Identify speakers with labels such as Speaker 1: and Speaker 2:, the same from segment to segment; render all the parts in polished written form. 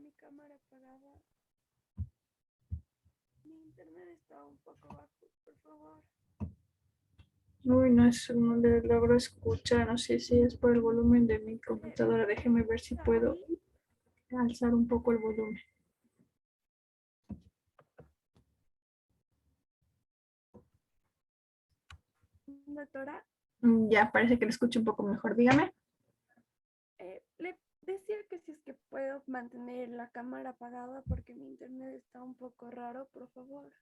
Speaker 1: mi cámara apagada. Mi internet está un poco bajo, por favor.
Speaker 2: Uy, no, eso no le logro escuchar. No sé si es por el volumen de mi computadora. Déjeme ver si puedo alzar un poco el volumen.
Speaker 1: Doctora,
Speaker 2: Ya, parece que le escucho un poco mejor. Dígame.
Speaker 1: le decía que si es que puedo mantener la cámara apagada porque mi internet está un poco raro, por favor.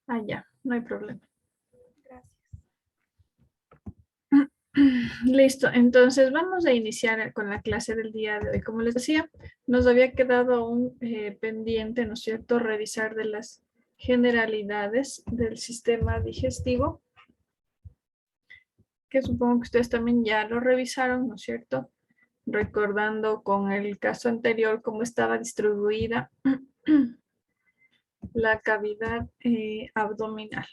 Speaker 2: Ah, ya, no hay problema.
Speaker 1: Gracias.
Speaker 2: Listo, entonces vamos a iniciar con la clase del día de hoy. Como les decía, nos había quedado un pendiente, ¿no es cierto?, revisar de las generalidades del sistema digestivo, que supongo que ustedes también ya lo revisaron, ¿no es cierto? Recordando con el caso anterior cómo estaba distribuida la cavidad abdominal.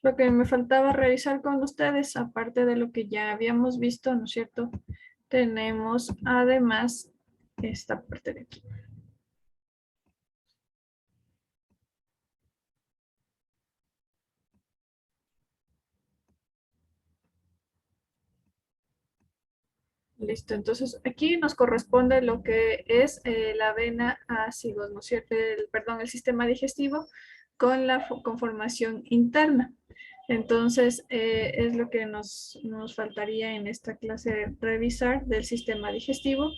Speaker 2: Lo que me faltaba revisar con ustedes, aparte de lo que ya habíamos visto, ¿no es cierto? Tenemos además esta parte de aquí. Listo, entonces aquí nos corresponde lo que es la vena ácidos, ¿no es cierto? Perdón, el sistema digestivo con la conformación interna. Entonces, es lo que nos faltaría en esta clase revisar del sistema digestivo,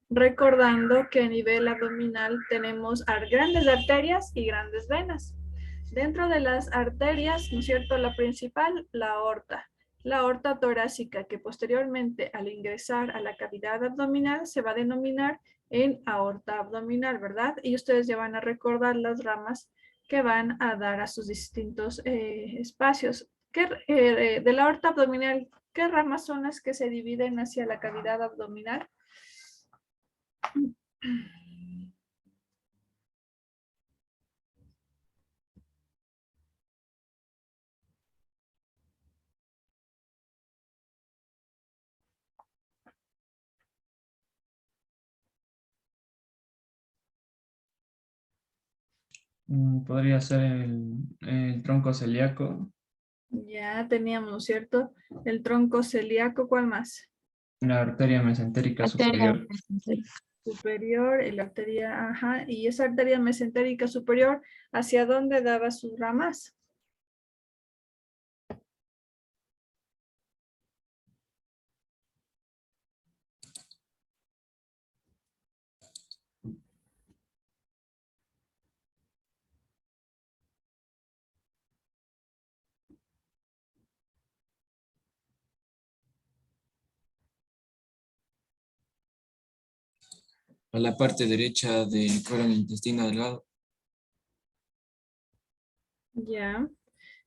Speaker 2: recordando que a nivel abdominal tenemos grandes arterias y grandes venas. Dentro de las arterias, ¿no es cierto? La principal, la aorta torácica, que posteriormente al ingresar a la cavidad abdominal se va a denominar en aorta abdominal, ¿verdad? Y ustedes ya van a recordar las ramas que van a dar a sus distintos espacios. De la aorta abdominal, ¿qué ramas son las que se dividen hacia la cavidad abdominal?
Speaker 3: Podría ser el tronco celíaco,
Speaker 2: Ya teníamos, ¿no es cierto? El tronco celíaco, ¿cuál más?
Speaker 3: la arteria mesentérica superior,
Speaker 2: Superior, y la arteria, ajá, y esa arteria mesentérica superior, ¿hacia dónde daba sus ramas?
Speaker 4: a la parte derecha del colon intestino delgado.
Speaker 2: Ya,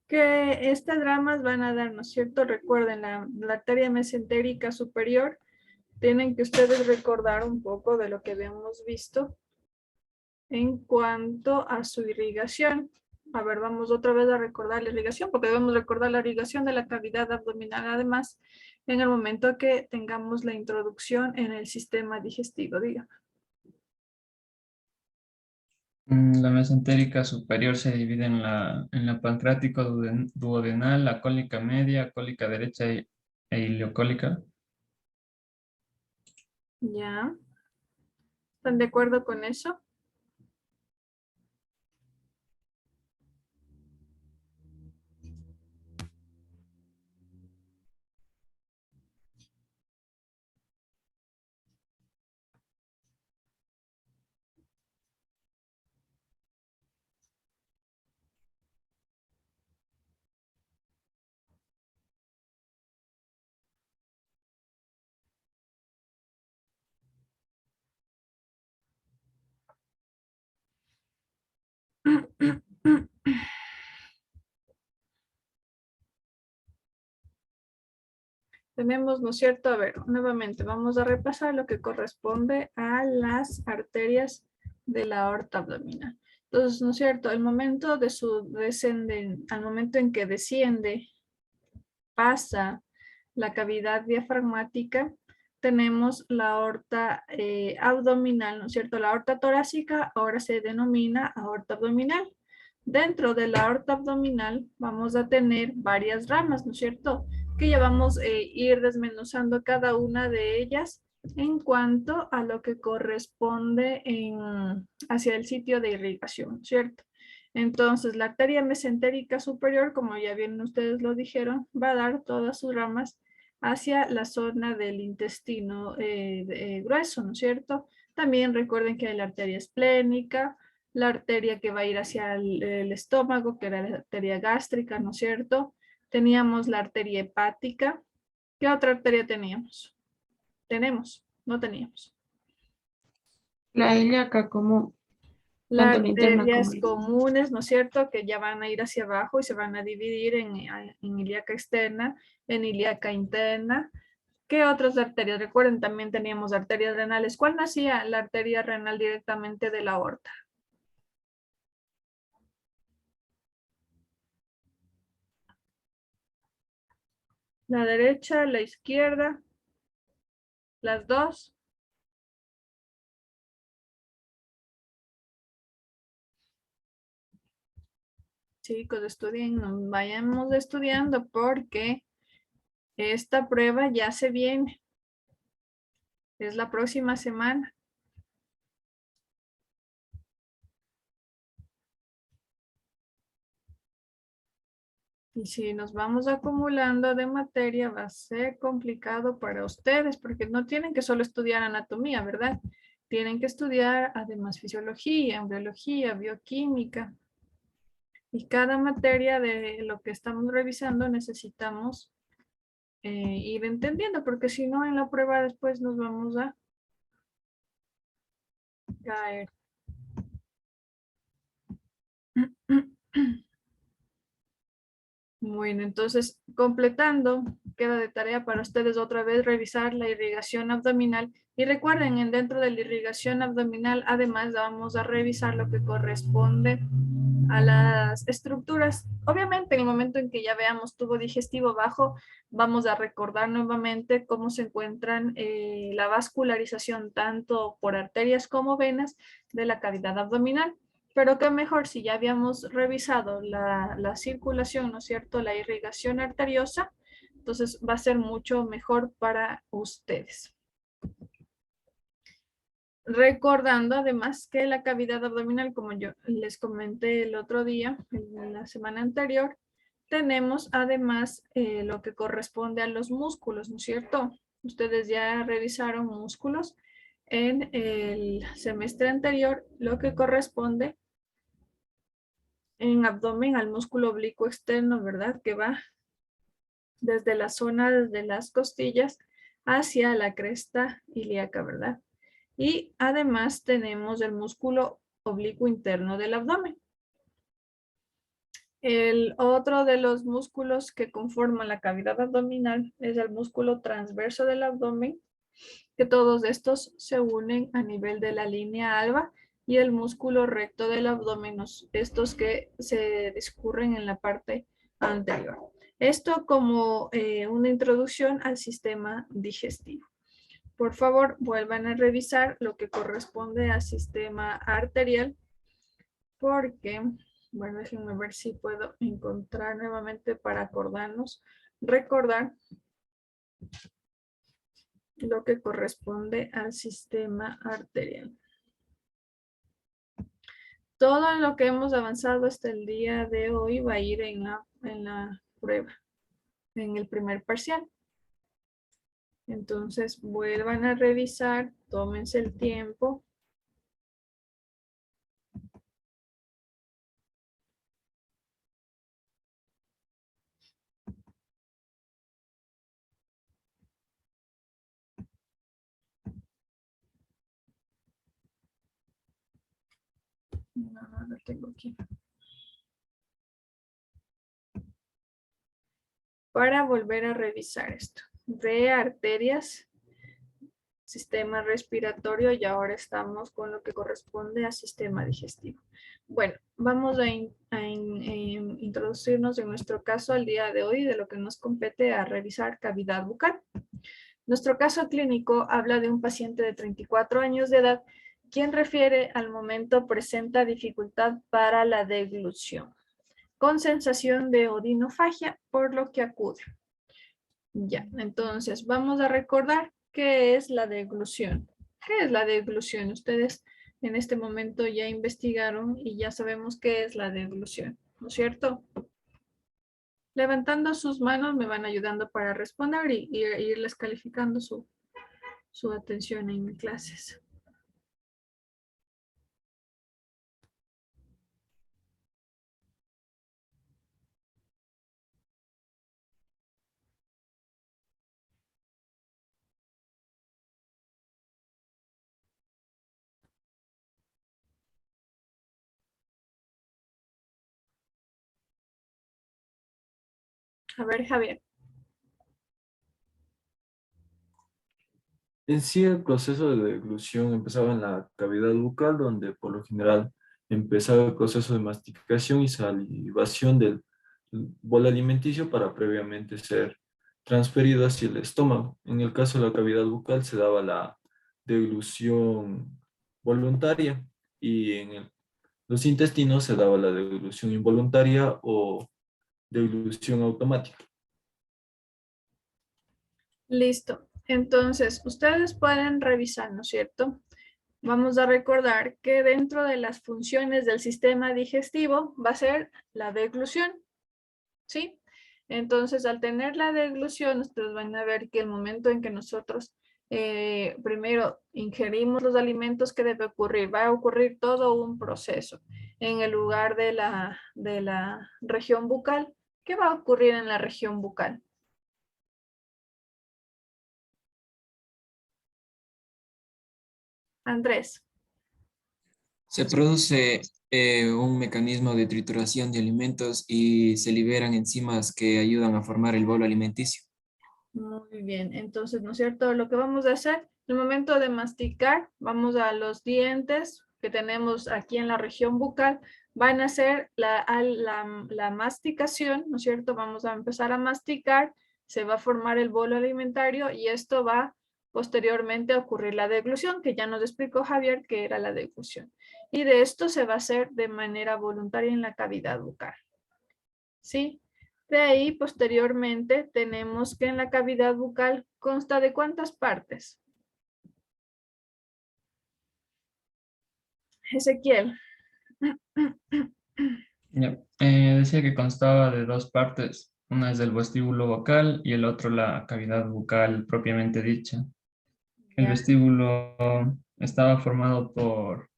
Speaker 2: que estas ramas van a dar, ¿no es cierto? Recuerden, la arteria mesentérica superior, tienen que ustedes recordar un poco de lo que habíamos visto en cuanto a su irrigación. A ver, vamos otra vez a recordar la irrigación, porque debemos recordar la irrigación de la cavidad abdominal, además, en el momento que tengamos la introducción en el sistema digestivo, dígame.
Speaker 3: La mesentérica superior se divide en la pancreático duodenal, la cólica media, cólica derecha e ileocólica.
Speaker 2: ¿Ya? ¿Están de acuerdo con eso? Tenemos, ¿no es cierto? A ver, nuevamente vamos a repasar lo que corresponde a las arterias de la aorta abdominal. Entonces, ¿no es cierto? El momento de su descenden, al momento en que desciende, pasa la cavidad diafragmática, tenemos la aorta abdominal, ¿no es cierto? La aorta torácica ahora se denomina aorta abdominal. Dentro de la aorta abdominal vamos a tener varias ramas, ¿no es cierto? Que ya vamos a ir desmenuzando cada una de ellas en cuanto a lo que corresponde hacia el sitio de irrigación, ¿cierto? Entonces, la arteria mesentérica superior, como ya bien ustedes lo dijeron, va a dar todas sus ramas hacia la zona del intestino grueso, ¿no es cierto? También recuerden que hay la arteria esplénica, la arteria que va a ir hacia el estómago, que era la arteria gástrica, ¿no es cierto? Teníamos la arteria hepática. ¿Qué otra arteria teníamos? No teníamos.
Speaker 5: La ilíaca como
Speaker 2: Las
Speaker 5: tanto la interna
Speaker 2: arterias
Speaker 5: como
Speaker 2: comunes, ¿no es cierto? Que ya van a ir hacia abajo y se van a dividir en ilíaca externa, en ilíaca interna. ¿Qué otras arterias? Recuerden, también teníamos arterias renales. ¿Cuál nacía la arteria renal directamente de la aorta? La derecha, la izquierda, las dos. Chicos, estudien, nos vayamos estudiando porque esta prueba ya se viene. Es la próxima semana. Y si nos vamos acumulando de materia, va a ser complicado para ustedes, porque no tienen que solo estudiar anatomía, ¿verdad? Tienen que estudiar además fisiología, embriología, bioquímica. Y cada materia de lo que estamos revisando necesitamos ir entendiendo, porque si no en la prueba después nos vamos a caer. Bueno, entonces, completando, queda de tarea para ustedes otra vez revisar la irrigación abdominal. Y recuerden, dentro de la irrigación abdominal, además vamos a revisar lo que corresponde a las estructuras. Obviamente, en el momento en que ya veamos tubo digestivo bajo, vamos a recordar nuevamente cómo se encuentran la vascularización tanto por arterias como venas de la cavidad abdominal. Pero qué mejor si ya habíamos revisado la circulación, ¿no es cierto? La irrigación arteriosa, entonces va a ser mucho mejor para ustedes. Recordando además que la cavidad abdominal, como yo les comenté el otro día, en la semana anterior, tenemos además lo que corresponde a los músculos, ¿no es cierto? Ustedes ya revisaron músculos en el semestre anterior, lo que corresponde en abdomen al músculo oblicuo externo, ¿verdad? Que va desde la zona, desde las costillas hacia la cresta ilíaca, ¿verdad? Y además tenemos el músculo oblicuo interno del abdomen. El otro de los músculos que conforman la cavidad abdominal es el músculo transverso del abdomen, que todos estos se unen a nivel de la línea alba, y el músculo recto del abdomen, estos que se discurren en la parte anterior. Esto como una introducción al sistema digestivo. Por favor, vuelvan a revisar lo que corresponde al sistema arterial, porque, bueno, déjenme ver si puedo encontrar nuevamente para acordarnos, recordar lo que corresponde al sistema arterial. Todo lo que hemos avanzado hasta el día de hoy va a ir en la prueba, en el primer parcial. Entonces, vuelvan a revisar, tómense el tiempo. No lo tengo aquí. Para volver a revisar esto. De arterias, sistema respiratorio, y ahora estamos con lo que corresponde al sistema digestivo. Bueno, vamos a introducirnos en nuestro caso al día de hoy de lo que nos compete a revisar cavidad bucal. Nuestro caso clínico habla de un paciente de 34 años de edad, quien refiere al momento presenta dificultad para la deglución, con sensación de odinofagia, por lo que acude. Ya, entonces vamos a recordar qué es la deglución. ¿Qué es la deglución? Ustedes en este momento ya investigaron y ya sabemos qué es la deglución, ¿no es cierto? Levantando sus manos me van ayudando para responder y irles calificando su atención en mis clases. A ver, Javier.
Speaker 6: En sí, el proceso de deglución empezaba en la cavidad bucal, donde por lo general empezaba el proceso de masticación y salivación del bolo alimenticio para previamente ser transferido hacia el estómago. En el caso de la cavidad bucal se daba la deglución voluntaria y los intestinos se daba la deglución involuntaria o deglución automática.
Speaker 2: Listo. Entonces, ustedes pueden revisar, ¿no es cierto? Vamos a recordar que dentro de las funciones del sistema digestivo va a ser la deglución, ¿sí? Entonces, al tener la deglución, ustedes van a ver que el momento en que nosotros primero ingerimos los alimentos, ¿qué debe ocurrir? Va a ocurrir todo un proceso. En el lugar de la región bucal, ¿qué va a ocurrir en la región bucal? Andrés.
Speaker 4: Se produce un mecanismo de trituración de alimentos y se liberan enzimas que ayudan a formar el bolo alimenticio.
Speaker 2: Muy bien, entonces, ¿no es cierto? Lo que vamos a hacer, en el momento de masticar, vamos a los dientes que tenemos aquí en la región bucal, van a hacer la masticación, ¿no es cierto? Vamos a empezar a masticar, se va a formar el bolo alimentario y esto va posteriormente a ocurrir la deglución, que ya nos explicó Javier que era la deglución. Y de esto se va a hacer de manera voluntaria en la cavidad bucal. ¿Sí? De ahí, posteriormente, tenemos que en la cavidad bucal consta de ¿cuántas partes? Ezequiel.
Speaker 3: Ya, decía que constaba de dos partes. Una es el vestíbulo vocal y el otro la cavidad bucal propiamente dicha. El
Speaker 2: Ya.
Speaker 3: vestíbulo estaba formado por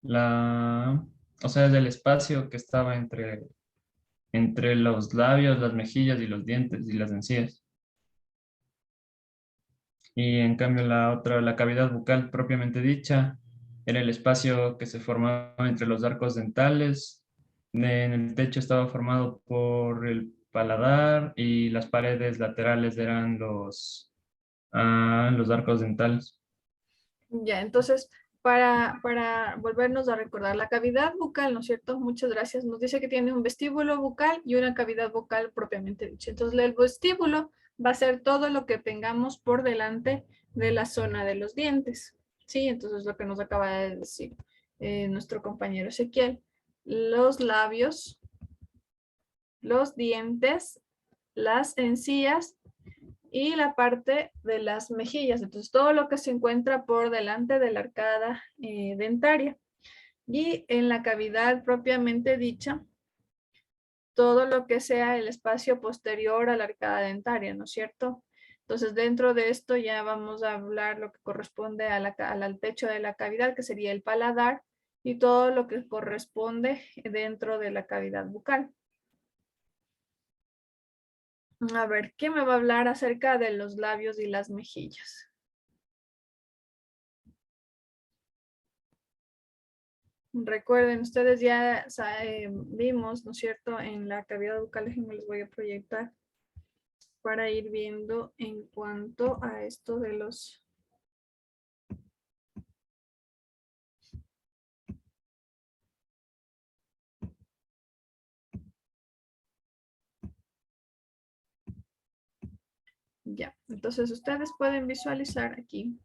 Speaker 3: o sea, es el espacio que estaba entre los labios, las mejillas y los dientes y las encías. Y en cambio la cavidad bucal propiamente dicha, era el espacio que se formaba entre los arcos dentales. En el techo estaba formado por el paladar y las paredes laterales eran los arcos dentales.
Speaker 2: Ya, entonces, para volvernos a recordar, la cavidad bucal, ¿no es cierto? Muchas gracias. Nos dice que tiene un vestíbulo bucal y una cavidad bucal propiamente dicha. Entonces, el vestíbulo va a ser todo lo que tengamos por delante de la zona de los dientes. Sí, entonces lo que nos acaba de decir nuestro compañero Ezequiel. Los labios, los dientes, las encías y la parte de las mejillas. Entonces, todo lo que se encuentra por delante de la arcada dentaria. Y en la cavidad propiamente dicha, todo lo que sea el espacio posterior a la arcada dentaria, ¿no es cierto? Entonces, dentro de esto ya vamos a hablar lo que corresponde al techo de la cavidad, que sería el paladar, y todo lo que corresponde dentro de la cavidad bucal. A ver, ¿qué me va a hablar acerca de los labios y las mejillas? Recuerden, ustedes ya vimos, ¿no es cierto? En la cavidad bucal, déjenme les voy a proyectar para ir viendo en cuanto a esto de los... Ya, entonces ustedes pueden visualizar aquí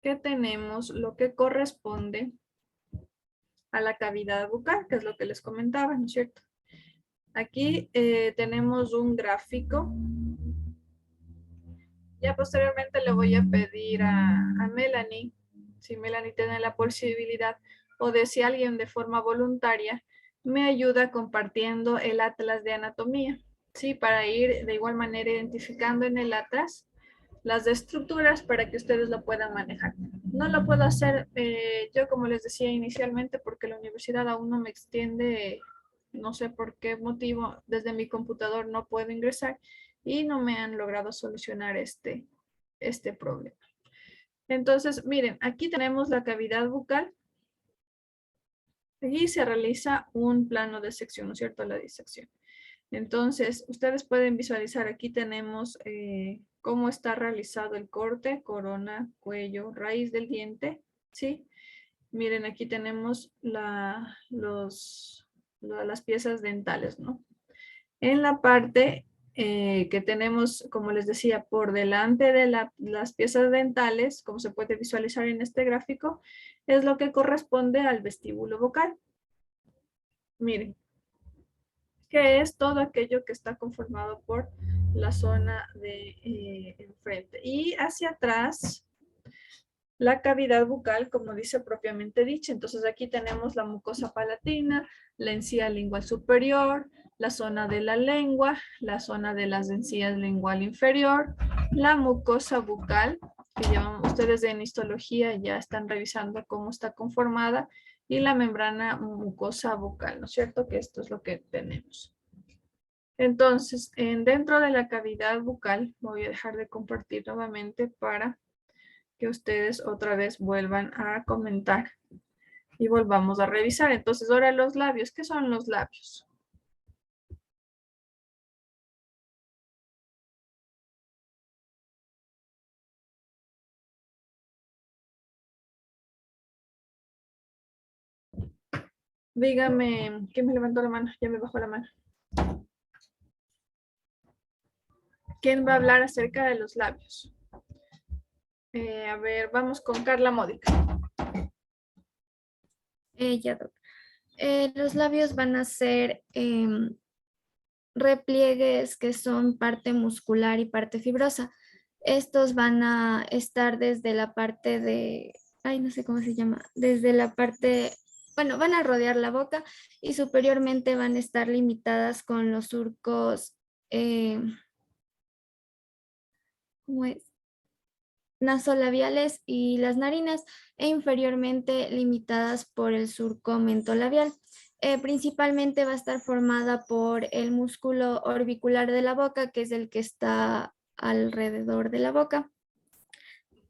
Speaker 2: que tenemos lo que corresponde a la cavidad bucal, que es lo que les comentaba, ¿no es cierto? Aquí tenemos un gráfico. Ya posteriormente le voy a pedir a Melanie, si Melanie tiene la posibilidad, o de si alguien de forma voluntaria me ayuda compartiendo el atlas de anatomía, ¿sí? Para ir de igual manera identificando en el atlas las estructuras para que ustedes lo puedan manejar. No lo puedo hacer yo, como les decía inicialmente, porque la universidad aún no me extiende, no sé por qué motivo, desde mi computador no puedo ingresar y no me han logrado solucionar este problema. Entonces, miren, aquí tenemos la cavidad bucal y se realiza un plano de sección, ¿no es cierto? La disección. Entonces, ustedes pueden visualizar, aquí tenemos cómo está realizado el corte, corona, cuello, raíz del diente, ¿sí? Miren, aquí tenemos las piezas dentales, ¿no? En la parte que tenemos, como les decía, por delante de las piezas dentales, como se puede visualizar en este gráfico, es lo que corresponde al vestíbulo vocal. Miren, que es todo aquello que está conformado por la zona de enfrente. Y hacia atrás, la cavidad bucal, como dice propiamente dicha. Entonces aquí tenemos la mucosa palatina, la encía lingual superior, la zona de la lengua, la zona de las encías lingual inferior, la mucosa bucal, que llevan ustedes en histología, ya están revisando cómo está conformada, y la membrana mucosa bucal, ¿no es cierto? Que esto es lo que tenemos. Entonces, dentro de la cavidad bucal, voy a dejar de compartir nuevamente para que ustedes otra vez vuelvan a comentar y volvamos a revisar. Entonces, ahora los labios. ¿Qué son los labios? Dígame, ¿quién me levantó la mano? Ya me bajó la mano. ¿Quién va a hablar acerca de los labios? A ver, vamos con Carla Módica.
Speaker 7: Ya, doc. Los labios van a ser repliegues que son parte muscular y parte fibrosa. Estos van a estar desde la parte de, ay, no sé cómo se llama, desde la parte, bueno, van a rodear la boca y superiormente van a estar limitadas con los surcos, ¿cómo es? Nasolabiales y las narinas, e inferiormente limitadas por el surco mentolabial. Principalmente va a estar formada por el músculo orbicular de la boca, que es el que está alrededor de la boca.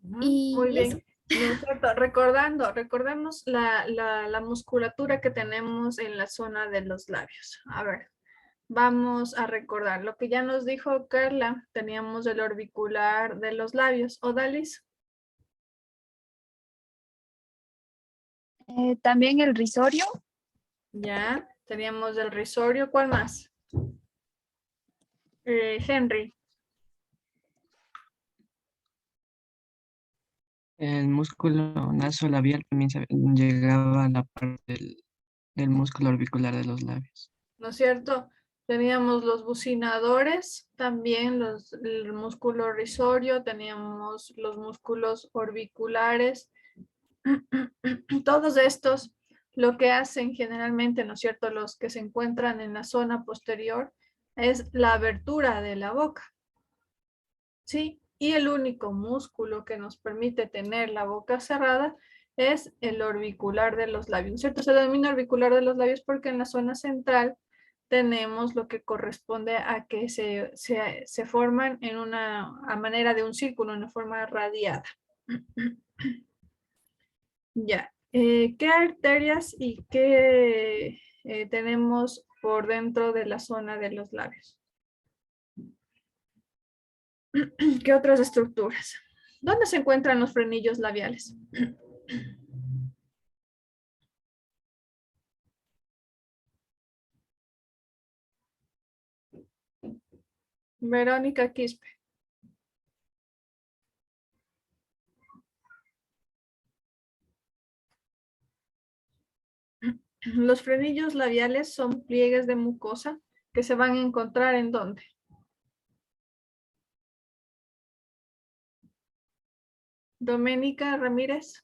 Speaker 2: Muy
Speaker 7: Y eso.
Speaker 2: bien. ¿No es cierto? Recordemos la musculatura que tenemos en la zona de los labios. A ver, vamos a recordar lo que ya nos dijo Carla. Teníamos el orbicular de los labios. ¿Odalis?
Speaker 1: También el risorio.
Speaker 2: Ya, teníamos el risorio. ¿Cuál más? Henry.
Speaker 8: El músculo nasolabial también llegaba a la parte del músculo orbicular de los labios.
Speaker 2: ¿No es cierto? Teníamos los bucinadores, también el músculo risorio, teníamos los músculos orbiculares. Todos estos lo que hacen generalmente, ¿no es cierto? Los que se encuentran en la zona posterior es la abertura de la boca. ¿Sí? Y el único músculo que nos permite tener la boca cerrada es el orbicular de los labios, ¿no es cierto? Se denomina orbicular de los labios porque en la zona central tenemos lo que corresponde a que se forman en a manera de un círculo, en una forma radiada. Ya. ¿Qué arterias y qué tenemos por dentro de la zona de los labios? ¿Qué otras estructuras? ¿Dónde se encuentran los frenillos labiales? Verónica Quispe. Los frenillos labiales son pliegues de mucosa que se van a encontrar ¿en dónde? Doménica Ramírez.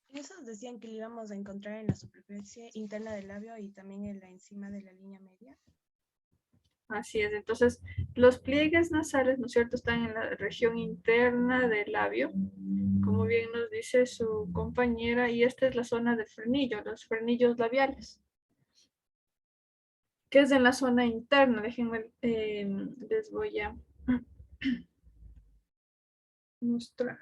Speaker 9: Esos decían que lo íbamos a encontrar en la superficie interna del labio y también en la encima de la línea media.
Speaker 2: Así es, entonces los pliegues nasales, ¿no es cierto?, están en la región interna del labio, como bien nos dice su compañera, y esta es la zona del frenillo, los frenillos labiales, que es en la zona interna. Déjenme, les voy a mostrar.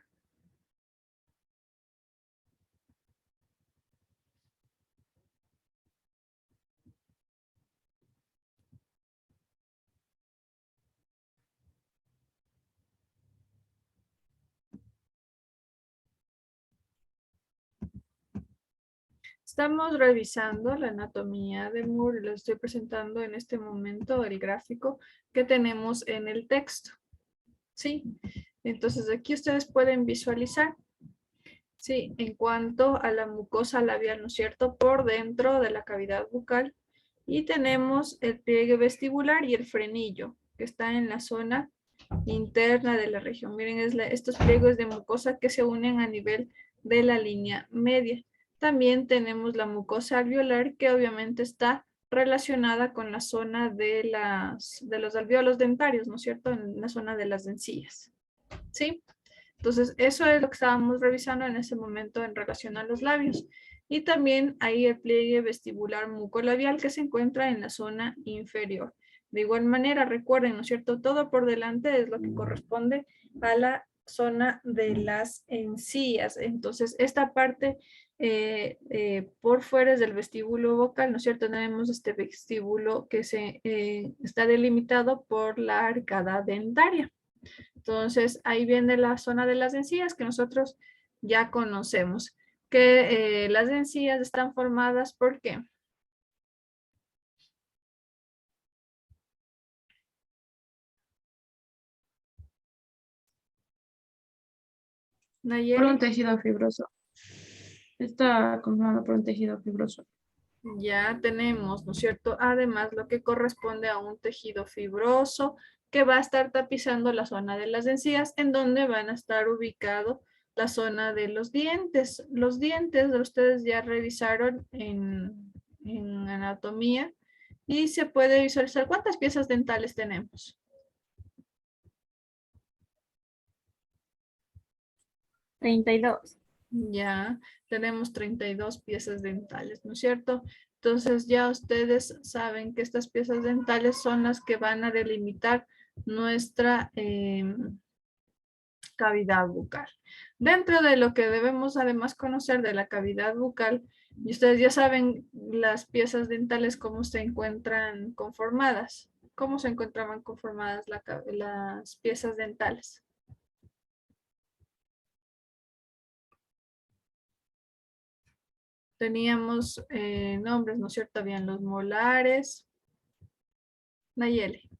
Speaker 2: Estamos revisando la anatomía de Moore. Les estoy presentando en este momento el gráfico que tenemos en el texto. ¿Sí? Entonces aquí ustedes pueden visualizar. Sí, en cuanto a la mucosa labial, ¿no es cierto? Por dentro de la cavidad bucal. Y tenemos el pliegue vestibular y el frenillo, que está en la zona interna de la región. Miren, estos pliegues de mucosa que se unen a nivel de la línea media. También tenemos la mucosa alveolar, que obviamente está relacionada con la zona de los alvéolos dentarios, ¿no es cierto? En la zona de las encías. ¿Sí? Entonces, eso es lo que estábamos revisando en ese momento en relación a los labios. Y también hay el pliegue vestibular mucolabial que se encuentra en la zona inferior. De igual manera, recuerden, ¿no es cierto? Todo por delante es lo que corresponde a la zona de las encías. Entonces, esta parte por fuera es del vestíbulo vocal, ¿no es cierto? Tenemos este vestíbulo que está delimitado por la arcada dentaria. Entonces, ahí viene la zona de las encías que nosotros ya conocemos. Que las encías están formadas ¿por qué? Nayeli.
Speaker 5: Por un tejido fibroso. Está conformado por un tejido fibroso.
Speaker 2: Ya tenemos, ¿no es cierto? Además, lo que corresponde a un tejido fibroso que va a estar tapizando la zona de las encías, en donde van a estar ubicado la zona de los dientes. Los dientes ustedes ya revisaron en anatomía y se puede visualizar cuántas piezas dentales tenemos.
Speaker 1: 32.
Speaker 2: Ya tenemos 32 piezas dentales, ¿no es cierto? Entonces ya ustedes saben que estas piezas dentales son las que van a delimitar nuestra cavidad bucal. Dentro de lo que debemos además conocer de la cavidad bucal, y ustedes ya saben las piezas dentales cómo se encuentran conformadas. ¿Cómo se encontraban conformadas las piezas dentales? Teníamos nombres, ¿no es cierto? Habían los molares. Nayeli.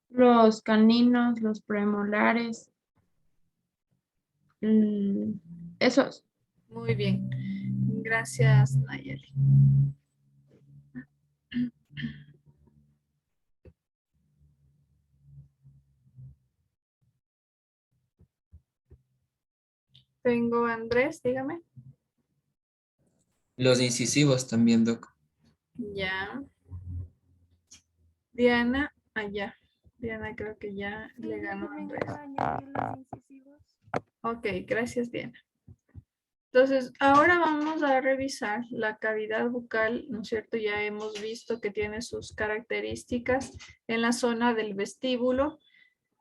Speaker 5: Los caninos, los premolares. Esos.
Speaker 2: Muy bien. Gracias, Nayeli. Tengo a Andrés, dígame.
Speaker 4: Los incisivos también, Doc.
Speaker 2: Ya. Diana, allá. Diana creo que ya
Speaker 1: Sí,
Speaker 2: le
Speaker 1: yo
Speaker 2: ganó a
Speaker 1: también
Speaker 2: Andrés.
Speaker 1: iba a añadir los incisivos.
Speaker 2: Ok, gracias, Diana. Entonces, ahora vamos a revisar la cavidad bucal, ¿no es cierto? Ya hemos visto que tiene sus características en la zona del vestíbulo,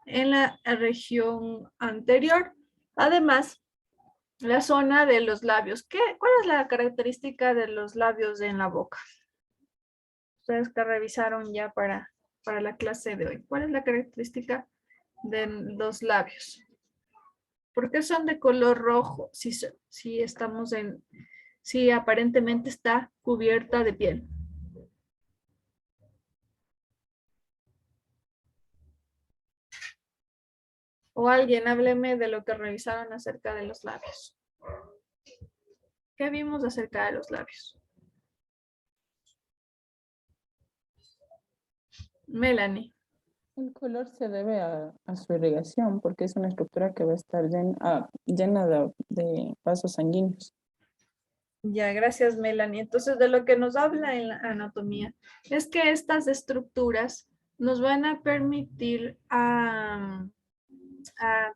Speaker 2: en la región anterior. Además, la zona de los labios. ¿Cuál es la característica de los labios en la boca? Ustedes que revisaron ya para la clase de hoy. ¿Cuál es la característica de los labios? ¿Por qué son de color rojo si aparentemente está cubierta de piel? O alguien hábleme de lo que revisaron acerca de los labios. ¿Qué vimos acerca de los labios? Melanie.
Speaker 10: El color se debe a su irrigación porque es una estructura que va a estar llena de vasos sanguíneos.
Speaker 2: Ya, gracias, Melanie. Entonces, de lo que nos habla en la anatomía es que estas estructuras nos van a permitir a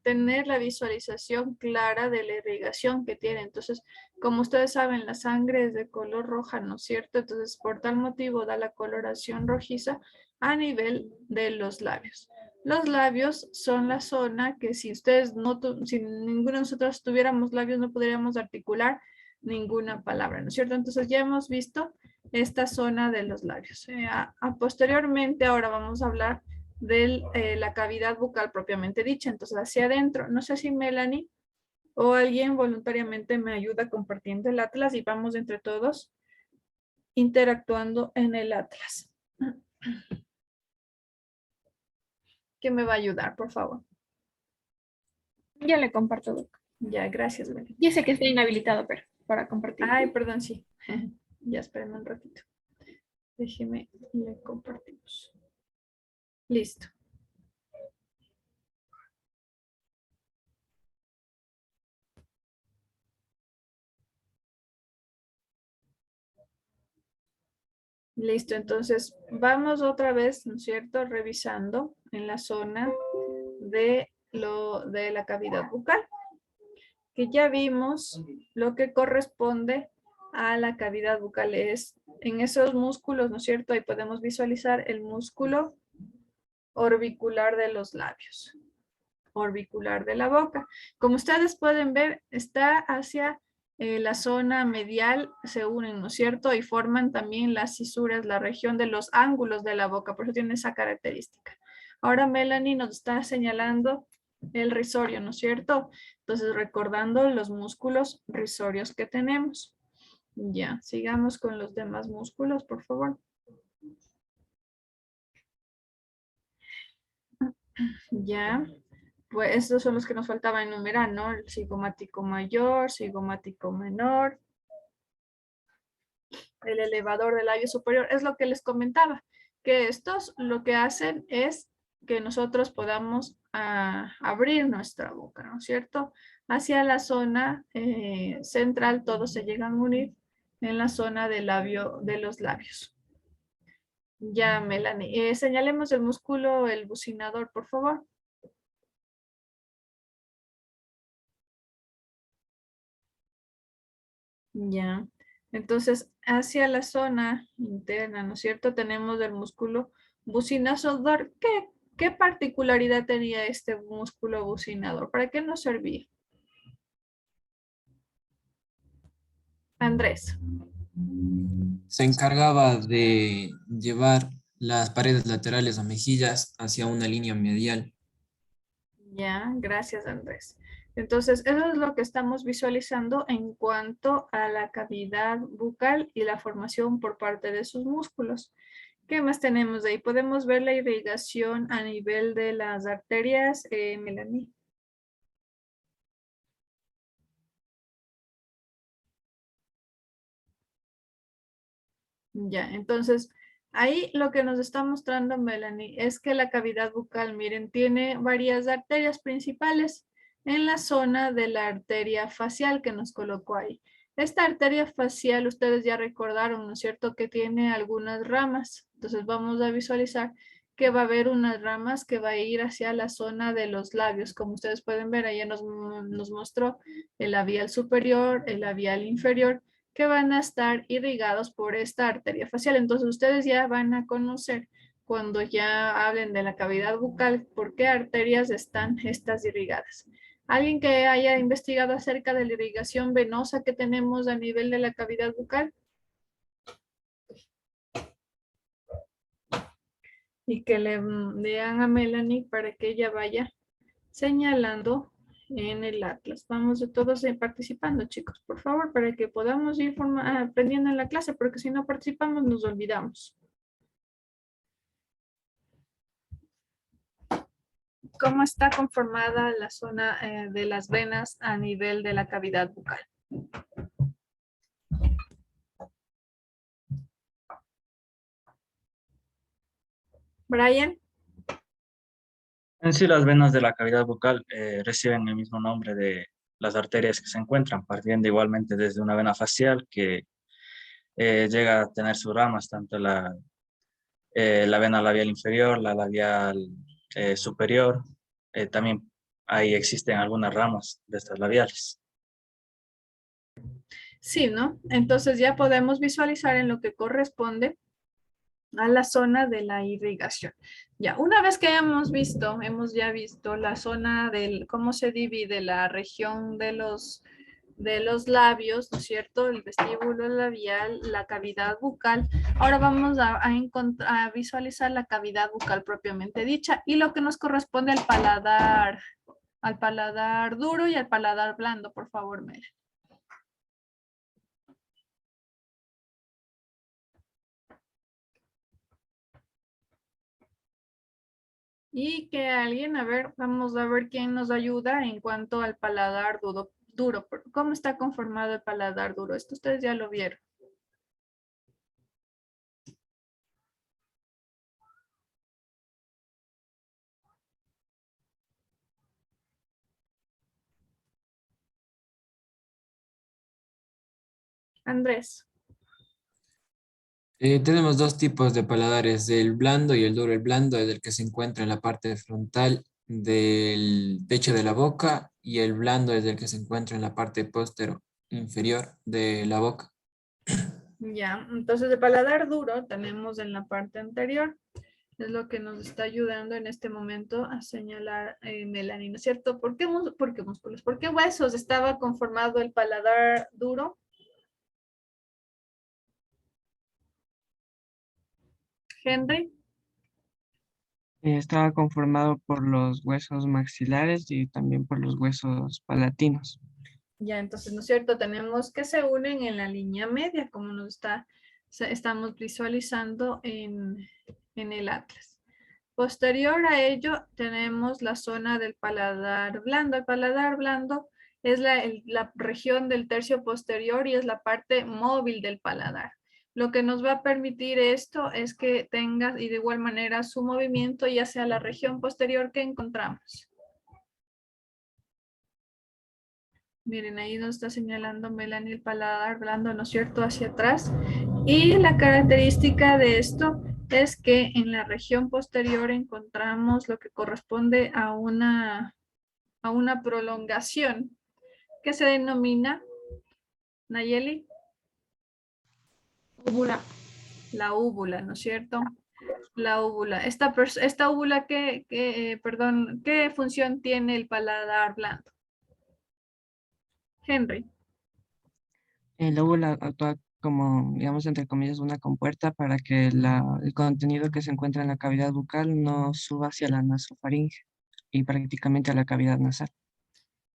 Speaker 2: tener la visualización clara de la irrigación que tiene. Entonces, como ustedes saben, la sangre es de color roja, ¿no es cierto? Entonces, por tal motivo da la coloración rojiza a nivel de los labios. Los labios son la zona que si ustedes si ninguno de nosotros tuviéramos labios, no podríamos articular ninguna palabra, ¿no es cierto? Entonces ya hemos visto esta zona de los labios. Posteriormente, ahora vamos a hablar de la cavidad bucal propiamente dicha, entonces hacia adentro. No sé si Melanie o alguien voluntariamente me ayuda compartiendo el atlas y vamos entre todos interactuando en el atlas. ¿Quién me va a ayudar, por favor?
Speaker 5: Ya le comparto, Doc.
Speaker 2: Ya, gracias, Melanie.
Speaker 5: Ya sé que está inhabilitado, pero para compartir.
Speaker 2: Ay, perdón, sí. Ya esperen un ratito. Déjeme, le compartimos. Listo. Listo, entonces vamos otra vez, ¿no es cierto? Revisando en la zona de la cavidad bucal, que ya vimos lo que corresponde a la cavidad bucal es en esos músculos, ¿no es cierto? Ahí podemos visualizar el músculo orbicular de los labios, orbicular de la boca. Como ustedes pueden ver, está hacia la zona medial, se unen, ¿no es cierto? Y forman también las cisuras, la región de los ángulos de la boca, por eso tiene esa característica. Ahora Melanie nos está señalando el risorio, ¿no es cierto? Entonces, recordando los músculos risorios que tenemos. Ya, sigamos con los demás músculos, por favor. Ya, pues estos son los que nos faltaba enumerar, ¿no? El cigomático mayor, cigomático menor, el elevador del labio superior. Es lo que les comentaba, que estos lo que hacen es que nosotros podamos abrir nuestra boca, ¿no es cierto? Hacia la zona central, todos se llegan a unir en la zona del labio, de los labios. Ya, Melanie. Señalemos el músculo, el bucinador, por favor. Ya. Entonces, hacia la zona interna, ¿no es cierto? Tenemos el músculo bucinador. ¿Qué particularidad tenía este músculo bucinador? ¿Para qué nos servía? Andrés.
Speaker 4: Se encargaba de llevar las paredes laterales o mejillas hacia una línea medial.
Speaker 2: Ya, gracias Andrés. Entonces, eso es lo que estamos visualizando en cuanto a la cavidad bucal y la formación por parte de sus músculos. ¿Qué más tenemos ahí? Podemos ver la irrigación a nivel de las arterias, Melanie. Ya, entonces, ahí lo que nos está mostrando Melanie es que la cavidad bucal, miren, tiene varias arterias principales en la zona de la arteria facial que nos colocó ahí. Esta arteria facial, ustedes ya recordaron, ¿no es cierto?, que tiene algunas ramas. Entonces vamos a visualizar que va a haber unas ramas que va a ir hacia la zona de los labios. Como ustedes pueden ver, ahí nos mostró el labial superior, el labial inferior, que van a estar irrigados por esta arteria facial. Entonces ustedes ya van a conocer cuando ya hablen de la cavidad bucal por qué arterias están estas irrigadas. ¿Alguien que haya investigado acerca de la irrigación venosa que tenemos a nivel de la cavidad bucal? Y que le lean a Melanie para que ella vaya señalando en el atlas. Vamos de todos participando, chicos, por favor, para que podamos ir aprendiendo en la clase, porque si no participamos nos olvidamos. ¿Cómo está conformada la zona de las venas a nivel de la cavidad bucal? Brian.
Speaker 11: En sí, las venas de la cavidad bucal reciben el mismo nombre de las arterias que se encuentran, partiendo igualmente desde una vena facial que llega a tener sus ramas, tanto la vena labial inferior, la labial superior. También ahí existen algunas ramas de estas labiales.
Speaker 2: Sí, ¿no? Entonces ya podemos visualizar en lo que corresponde a la zona de la irrigación. Ya, una vez que hemos ya visto la zona del, cómo se divide la región de los labios, ¿no es cierto? El vestíbulo labial, la cavidad bucal. Ahora vamos a visualizar la cavidad bucal propiamente dicha y lo que nos corresponde al paladar duro y al paladar blando, por favor, Mel. Y que alguien, a ver, vamos a ver quién nos ayuda en cuanto al paladar duro. ¿Cómo está conformado el paladar duro? Esto ustedes ya lo vieron. Andrés.
Speaker 4: Tenemos dos tipos de paladares, el blando y el duro. El blando es el que se encuentra en la parte frontal del techo de la boca y el blando es el que se encuentra en la parte posterior inferior de la boca.
Speaker 2: Ya, entonces el paladar duro tenemos en la parte anterior. Es lo que nos está ayudando en este momento a señalar Melanie, ¿no es cierto? ¿Por qué músculos? ¿Por qué huesos estaba conformado el paladar duro? Henry.
Speaker 8: Estaba conformado por los huesos maxilares y también por los huesos palatinos.
Speaker 2: Ya, entonces, ¿no es cierto? Tenemos que se unen en la línea media, como estamos visualizando en el atlas. Posterior a ello, tenemos la zona del paladar blando. El paladar blando es la región del tercio posterior y es la parte móvil del paladar. Lo que nos va a permitir esto es que tenga y de igual manera su movimiento ya sea la región posterior que encontramos. Miren, ahí nos está señalando Melanie el paladar blando, ¿no es cierto?, hacia atrás. Y la característica de esto es que en la región posterior encontramos lo que corresponde a una prolongación que se denomina, Nayeli,
Speaker 5: Úvula.
Speaker 2: la úvula, ¿no es cierto? La úvula. Esta úvula, ¿qué función tiene el paladar blando? Henry.
Speaker 8: El óvulo actúa como, digamos, entre comillas, una compuerta para que el contenido que se encuentra en la cavidad bucal no suba hacia la nasofaringe y prácticamente a la cavidad nasal.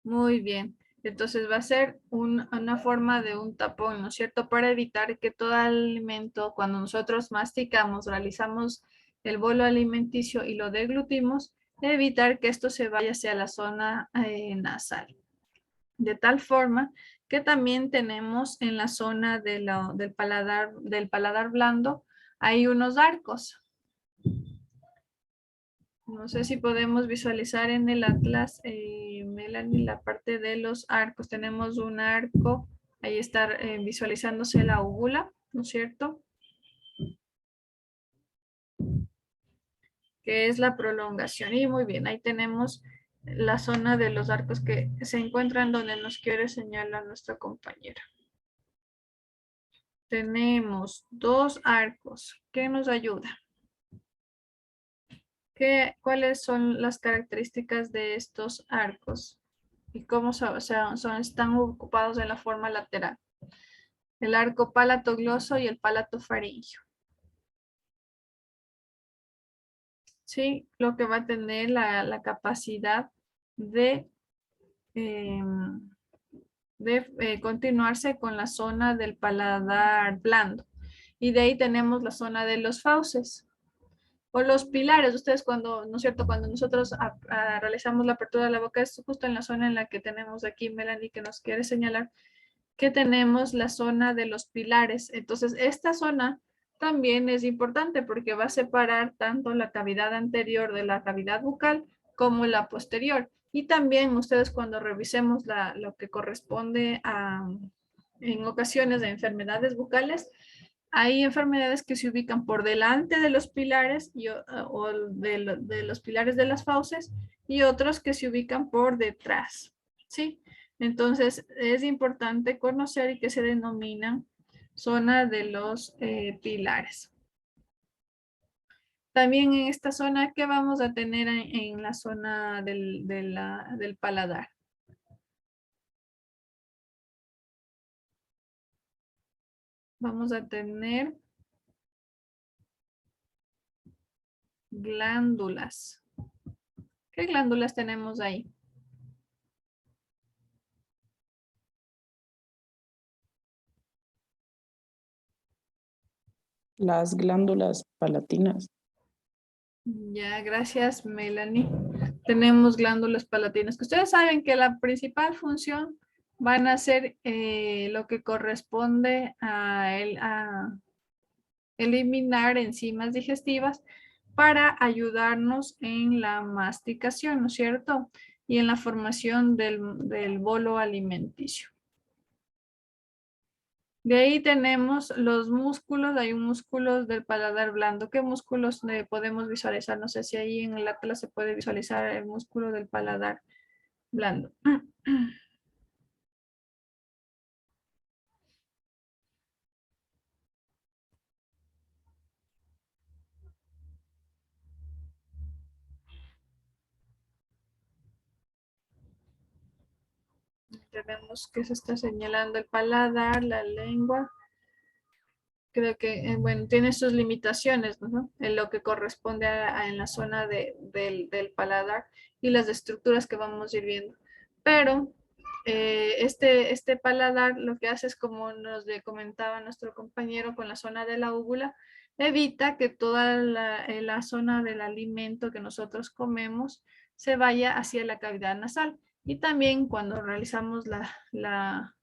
Speaker 2: Muy bien. Entonces va a ser una forma de un tapón, ¿no es cierto? Para evitar que todo alimento, cuando nosotros masticamos, realizamos el bolo alimenticio y lo deglutimos, evitar que esto se vaya hacia la zona nasal. De tal forma que también tenemos en la zona del paladar blando, hay unos arcos. No sé si podemos visualizar en el atlas, Melanie, la parte de los arcos. Tenemos un arco, ahí está visualizándose la úvula, ¿no es cierto? Que es la prolongación. Y muy bien, ahí tenemos la zona de los arcos que se encuentran donde nos quiere señalar nuestra compañera. Tenemos dos arcos. ¿Qué nos ayuda? ¿Cuáles son las características de estos arcos? ¿Y cómo están ocupados en la forma lateral? El arco palatogloso y el palatofaringio. Sí, lo que va a tener la capacidad de continuarse con la zona del paladar blando. Y de ahí tenemos la zona de los fauces o los pilares. Ustedes cuando, ¿no es cierto? Cuando nosotros realizamos la apertura de la boca, es justo en la zona en la que tenemos aquí, Melanie, que nos quiere señalar que tenemos la zona de los pilares. Entonces, esta zona también es importante porque va a separar tanto la cavidad anterior de la cavidad bucal como la posterior. Y también ustedes cuando revisemos lo que corresponde a, en ocasiones de enfermedades bucales, hay enfermedades que se ubican por delante de los pilares o de los pilares de las fauces y otros que se ubican por detrás, ¿sí? Entonces es importante conocer y que se denominan zona de los pilares. También en esta zona, ¿qué vamos a tener en la zona del paladar? Vamos a tener glándulas. ¿Qué glándulas tenemos ahí?
Speaker 10: Las glándulas palatinas.
Speaker 2: Ya, gracias, Melanie. Tenemos glándulas palatinas, que ustedes saben que la principal función van a ser lo que corresponde a eliminar enzimas digestivas para ayudarnos en la masticación, ¿no es cierto? Y en la formación del bolo alimenticio. De ahí tenemos los músculos, hay un músculo del paladar blando. ¿Qué músculos podemos visualizar? No sé si ahí en el atlas se puede visualizar el músculo del paladar blando. Tenemos que se está señalando el paladar, la lengua. Creo que, bueno, tiene sus limitaciones, ¿no? En lo que corresponde en la zona del paladar y las estructuras que vamos a ir viendo. Pero este paladar lo que hace es, como nos comentaba nuestro compañero con la zona de la úvula, evita que toda la zona del alimento que nosotros comemos se vaya hacia la cavidad nasal. Y también cuando realizamos la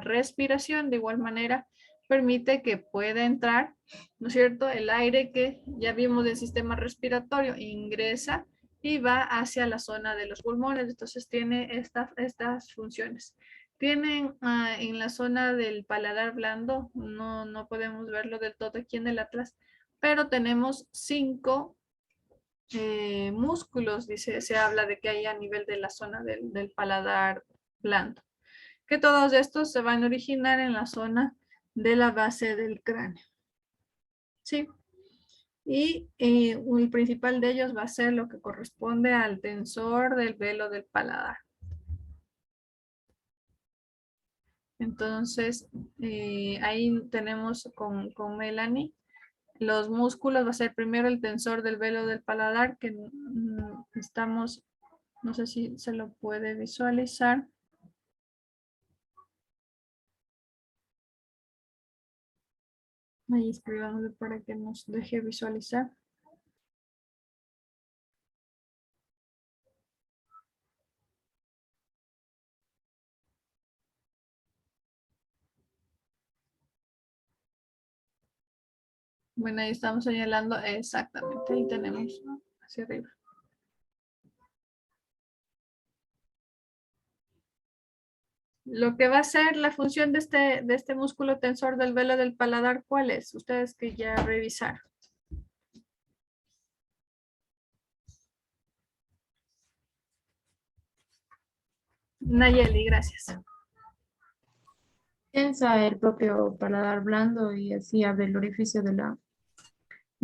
Speaker 2: respiración, de igual manera, permite que pueda entrar, ¿no es cierto? El aire que ya vimos del sistema respiratorio ingresa y va hacia la zona de los pulmones. Entonces tiene estas funciones. Tienen en la zona del paladar blando, no podemos verlo del todo aquí en el atlas, pero tenemos 5 músculos, se habla de que hay a nivel de la zona del paladar blando. Que todos estos se van a originar en la zona de la base del cráneo. ¿Sí? Y el principal de ellos va a ser lo que corresponde al tensor del velo del paladar. Entonces, ahí tenemos con Melanie. Los músculos va a ser primero el tensor del velo del paladar, que estamos, no sé si se lo puede visualizar. Ahí escribamos para que nos deje visualizar. Bueno, ahí estamos señalando exactamente. Ahí tenemos, ¿no? Hacia arriba. Lo que va a ser la función de este músculo tensor del velo del paladar, ¿cuál es? Ustedes que ya revisaron. Nayeli, gracias.
Speaker 5: Tensa el propio paladar blando y así abre el orificio de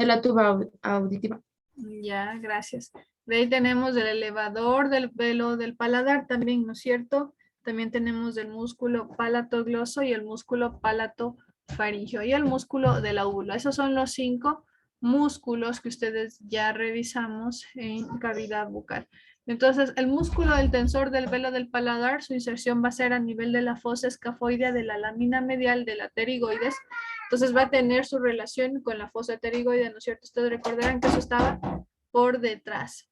Speaker 5: la tuba auditiva.
Speaker 2: Ya, gracias. De ahí tenemos el elevador del velo del paladar también, ¿no es cierto? También tenemos el músculo palatogloso y el músculo palatofaringeo y el músculo de la úvula. Esos son los 5 músculos que ustedes ya revisamos en cavidad bucal. Entonces, el músculo del tensor del velo del paladar, su inserción va a ser a nivel de la fosa escafoidea de la lámina medial de la pterigoides. Entonces va a tener su relación con la fosa pterigoide, ¿no es cierto? Ustedes recordarán que eso estaba por detrás.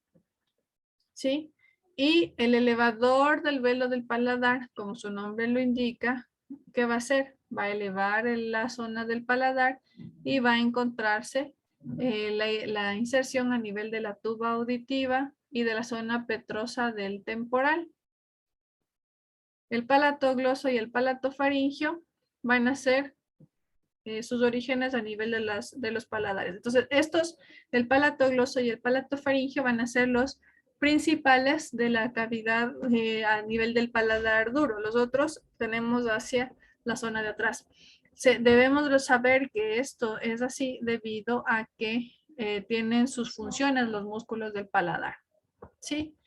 Speaker 2: ¿Sí? Y el elevador del velo del paladar, como su nombre lo indica, ¿qué va a hacer? va a elevar la zona del paladar y va a encontrarse la inserción a nivel de la tuba auditiva y de la zona petrosa del temporal. El palato gloso y el palato faringio van a ser sus orígenes a nivel de los paladares. Entonces, el palato gloso y el palato faringio van a ser los principales de la cavidad a nivel del paladar duro. Los otros tenemos hacia la zona de atrás. Debemos de saber que esto es así debido a que tienen sus funciones los músculos del paladar. ¿Sí?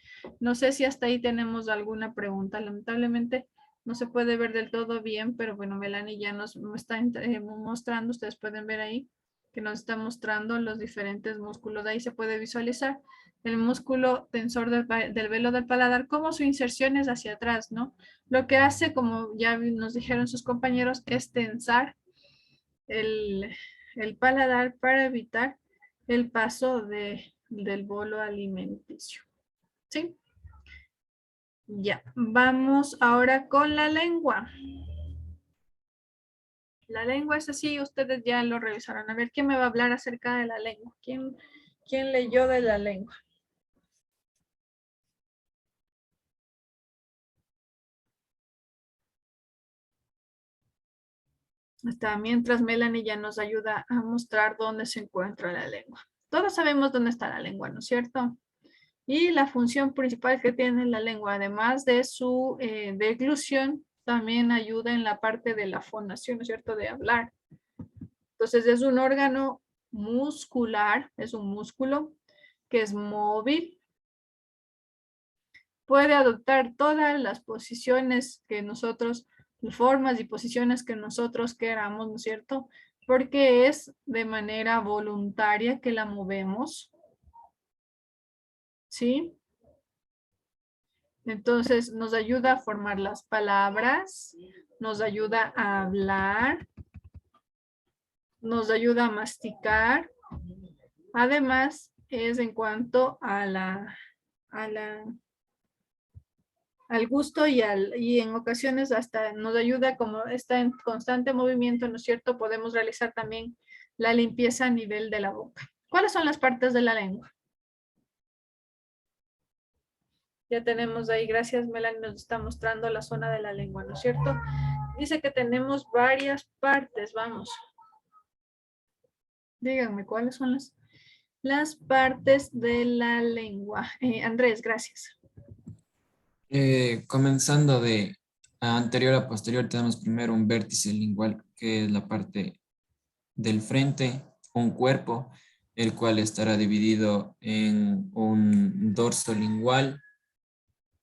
Speaker 2: No sé si hasta ahí tenemos alguna pregunta. Lamentablemente no se puede ver del todo bien, pero bueno, Melanie ya nos está mostrando, ustedes pueden ver ahí que nos está mostrando los diferentes músculos. De ahí se puede visualizar el músculo tensor del velo del paladar, como su inserción es hacia atrás, ¿no? Lo que hace, como ya nos dijeron sus compañeros, es tensar el paladar para evitar el paso del bolo alimenticio. ¿Sí? Ya, vamos ahora con la lengua. La lengua es así, ustedes ya lo revisaron. A ver, ¿quién me va a hablar acerca de la lengua? ¿Quién leyó de la lengua? Hasta mientras Melanie ya nos ayuda a mostrar dónde se encuentra la lengua. Todos sabemos dónde está la lengua, ¿no es cierto? Y la función principal que tiene la lengua, además de su deglución, también ayuda en la parte de la fonación, ¿no es cierto?, de hablar. Entonces es un órgano muscular, es un músculo que es móvil. Puede adoptar todas las posiciones que nosotros, formas y posiciones que nosotros queramos, ¿no es cierto? Porque es de manera voluntaria que la movemos. ¿Sí? Entonces nos ayuda a formar las palabras, nos ayuda a hablar, nos ayuda a masticar. Además, es en cuanto a al gusto y en ocasiones hasta nos ayuda, como está en constante movimiento, ¿no es cierto? Podemos realizar también la limpieza a nivel de la boca. ¿Cuáles son las partes de la lengua? Ya tenemos ahí, gracias Melanie, nos está mostrando la zona de la lengua, ¿no es cierto? Dice que tenemos varias partes, vamos. Díganme, ¿cuáles son las partes de la lengua? Andrés, gracias.
Speaker 4: Comenzando de anterior a posterior, tenemos primero un vértice lingual, que es la parte del frente, un cuerpo, el cual estará dividido en un dorso lingual,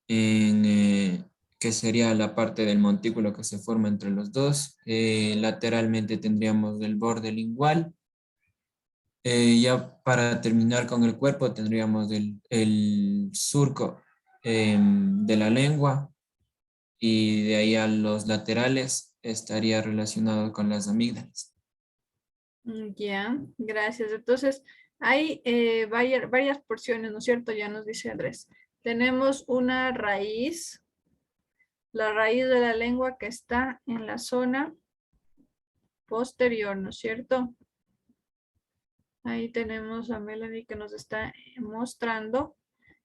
Speaker 4: que sería la parte del montículo que se forma entre los dos. Lateralmente tendríamos el borde lingual. Ya para terminar con el cuerpo tendríamos el surco de la lengua, y de ahí a los laterales estaría relacionado con las amígdalas.
Speaker 2: Ya, gracias. Entonces, hay varias porciones, ¿no es cierto? Ya nos dice Andrés. Tenemos una raíz, la raíz de la lengua que está en la zona posterior, ¿no es cierto? Ahí tenemos a Melanie que nos está mostrando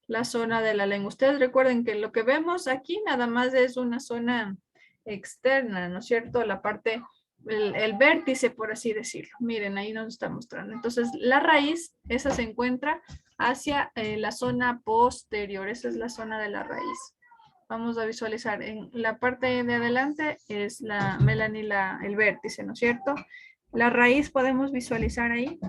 Speaker 2: la zona de la lengua. Ustedes recuerden que lo que vemos aquí nada más es una zona externa, ¿no es cierto? La parte, el vértice, por así decirlo. Miren, ahí nos está mostrando. Entonces, la raíz, esa se encuentra hacia la zona posterior. Esa es la zona de la raíz. Vamos a visualizar. En la parte de adelante es la Melanie, el vértice, ¿no es cierto? La raíz podemos visualizar ahí.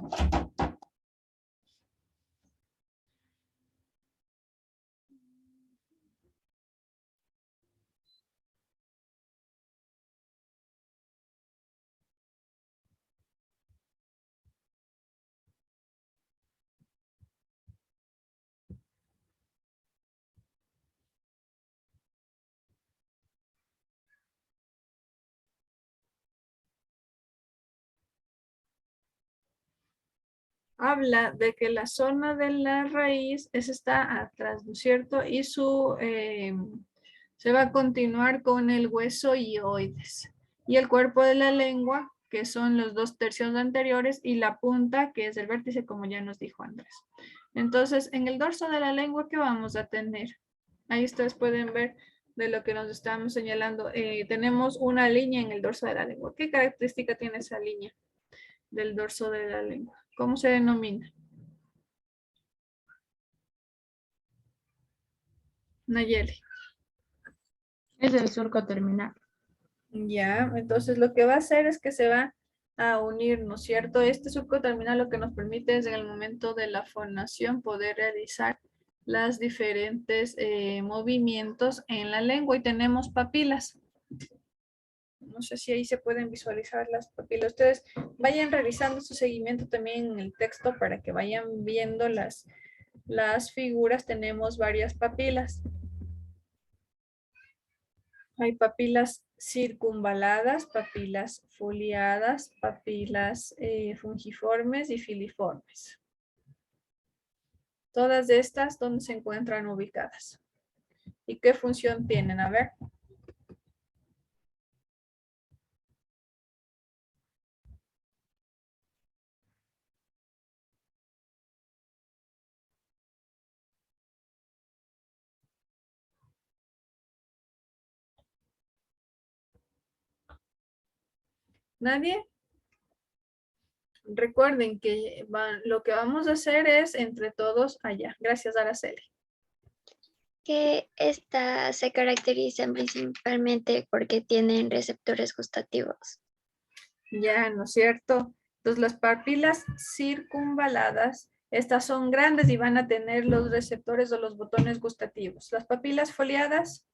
Speaker 2: Habla de que la zona de la raíz está atrás, ¿no es cierto? Y se va a continuar con el hueso hioides. y el cuerpo de la lengua, que son los 2/3 anteriores, y la punta, que es el vértice, como ya nos dijo Andrés. Entonces, en el dorso de la lengua, ¿qué vamos a tener? Ahí ustedes pueden ver de lo que nos estamos señalando. Tenemos una línea en el dorso de la lengua. ¿Qué característica tiene esa línea del dorso de la lengua? ¿Cómo se denomina? Nayeli.
Speaker 5: Es el surco terminal.
Speaker 2: Ya, entonces lo que va a hacer es que se va a unir, ¿no es cierto? Este surco terminal lo que nos permite es en el momento de la fonación poder realizar las diferentes movimientos en la lengua y tenemos papilas. No sé si ahí se pueden visualizar las papilas. Ustedes vayan realizando su seguimiento también en el texto para que vayan viendo las figuras. Tenemos varias papilas. Hay papilas circunvaladas, papilas foliadas, papilas fungiformes y filiformes. Todas estas, ¿dónde se encuentran ubicadas? ¿Y qué función tienen? A ver. ¿Nadie? Recuerden que lo que vamos a hacer es entre todos allá. Gracias, Araceli.
Speaker 7: Que estas se caracterizan principalmente porque tienen receptores gustativos.
Speaker 2: Ya, ¿no es cierto? Entonces las papilas circunvaladas, estas son grandes y van a tener los receptores o los botones gustativos. Las papilas foliadas.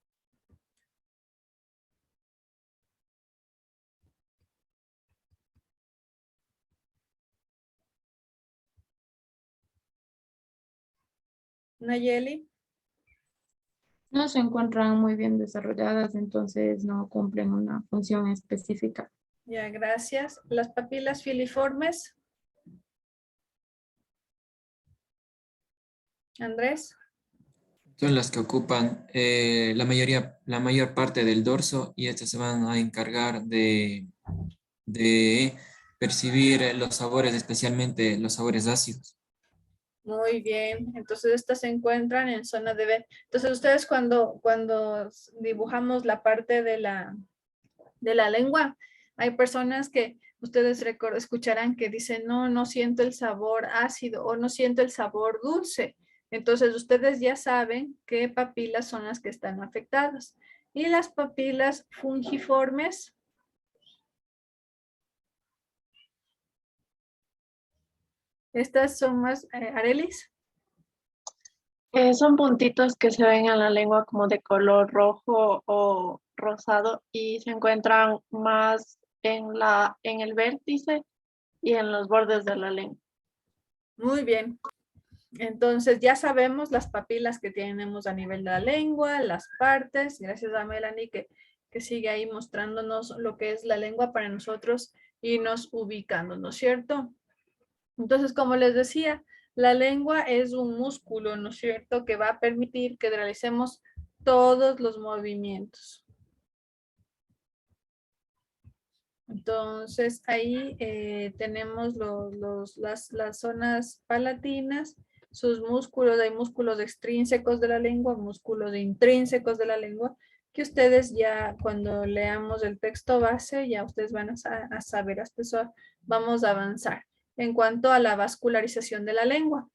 Speaker 2: Nayeli.
Speaker 5: No se encuentran muy bien desarrolladas, entonces no cumplen una función específica.
Speaker 2: Ya, gracias. Las papilas filiformes. Andrés.
Speaker 4: Son las que ocupan la mayor parte del dorso y estas se van a encargar de percibir los sabores, especialmente los sabores ácidos.
Speaker 2: Muy bien. Entonces estas se encuentran en zona de B. Entonces ustedes cuando dibujamos la parte de la lengua, hay personas que ustedes escucharán que dicen, no, no siento el sabor ácido o no siento el sabor dulce. Entonces ustedes ya saben qué papilas son las que están afectadas. Y las papilas fungiformes. Estas son más, Arelis.
Speaker 12: Son puntitos que se ven en la lengua como de color rojo o rosado y se encuentran más en el vértice y en los bordes de la lengua.
Speaker 2: Muy bien. Entonces ya sabemos las papilas que tenemos a nivel de la lengua, las partes. Gracias a Melanie que sigue ahí mostrándonos lo que es la lengua para nosotros y nos ubicando, ¿no es cierto? Entonces, como les decía, la lengua es un músculo, ¿no es cierto?, que va a permitir que realicemos todos los movimientos. Entonces, ahí tenemos las zonas palatinas, sus músculos, hay músculos extrínsecos de la lengua, músculos intrínsecos de la lengua, que ustedes ya cuando leamos el texto base, ya ustedes van a saber, hasta eso vamos a avanzar. En cuanto a la vascularización de la lengua.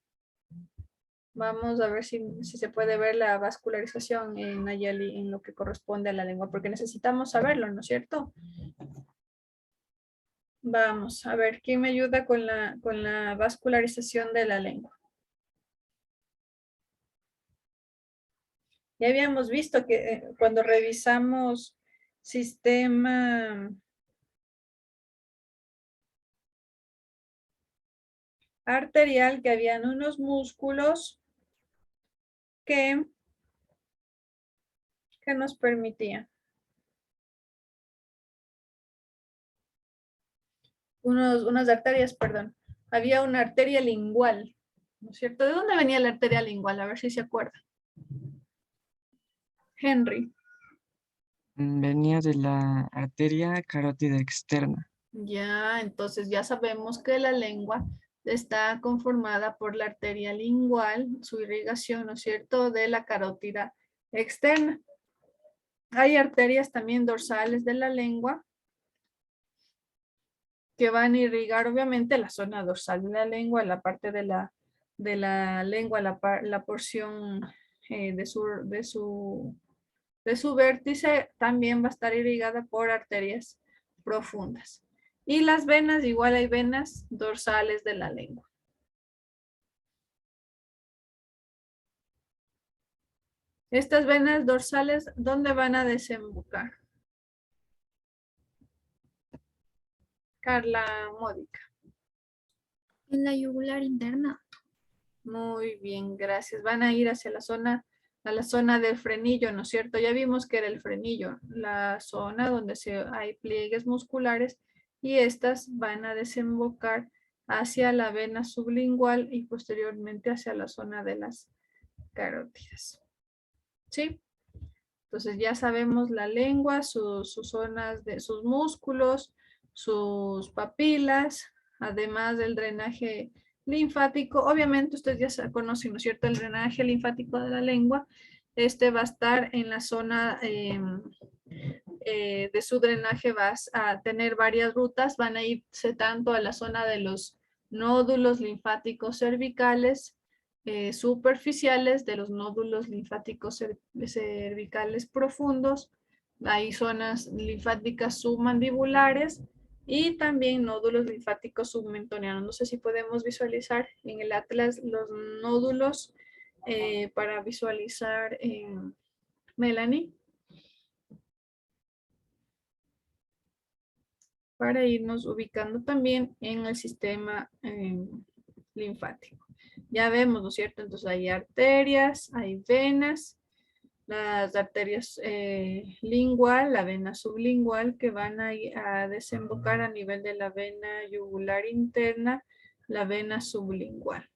Speaker 2: Vamos a ver si se puede ver la vascularización en Nayeli en lo que corresponde a la lengua, porque necesitamos saberlo, ¿no es cierto? Vamos a ver, ¿quién me ayuda con la vascularización de la lengua? Ya habíamos visto que cuando revisamos sistema arterial, que habían unos músculos que nos permitían. Unas arterias, perdón. Había una arteria lingual, ¿no es cierto? ¿De dónde venía la arteria lingual? A ver si se acuerda. Henry.
Speaker 8: Venía de la arteria carótida externa.
Speaker 2: Ya, entonces ya sabemos que la lengua está conformada por la arteria lingual, su irrigación, ¿no es cierto?, de la carótida externa. Hay arterias también dorsales de la lengua que van a irrigar obviamente la zona dorsal de la lengua, la parte de la lengua, la porción de su vértice también va a estar irrigada por arterias profundas. Y las venas, igual hay venas dorsales de la lengua. Estas venas dorsales, ¿dónde van a desembocar? Carla Módica.
Speaker 7: En la yugular interna.
Speaker 2: Muy bien, gracias. Van a ir hacia a la zona del frenillo, ¿no es cierto? Ya vimos que era el frenillo, la zona donde hay pliegues musculares y estas van a desembocar hacia la vena sublingual y posteriormente hacia la zona de las carótidas. ¿Sí? Entonces ya sabemos la lengua, sus zonas de sus músculos, sus papilas, además del drenaje linfático. Obviamente ustedes ya conocen, ¿no es cierto?, el drenaje linfático de la lengua. Este va a estar en la zona de su drenaje, vas a tener varias rutas, van a irse tanto a la zona de los nódulos linfáticos cervicales, superficiales, de los nódulos linfáticos cervicales profundos, hay zonas linfáticas submandibulares y también nódulos linfáticos submentonianos. No sé si podemos visualizar en el atlas los nódulos para visualizar Melanie. Para irnos ubicando también en el sistema linfático. Ya vemos, ¿no es cierto? Entonces hay arterias, hay venas, las arterias lingual, la vena sublingual que van a desembocar a nivel de la vena yugular interna, la vena sublingual.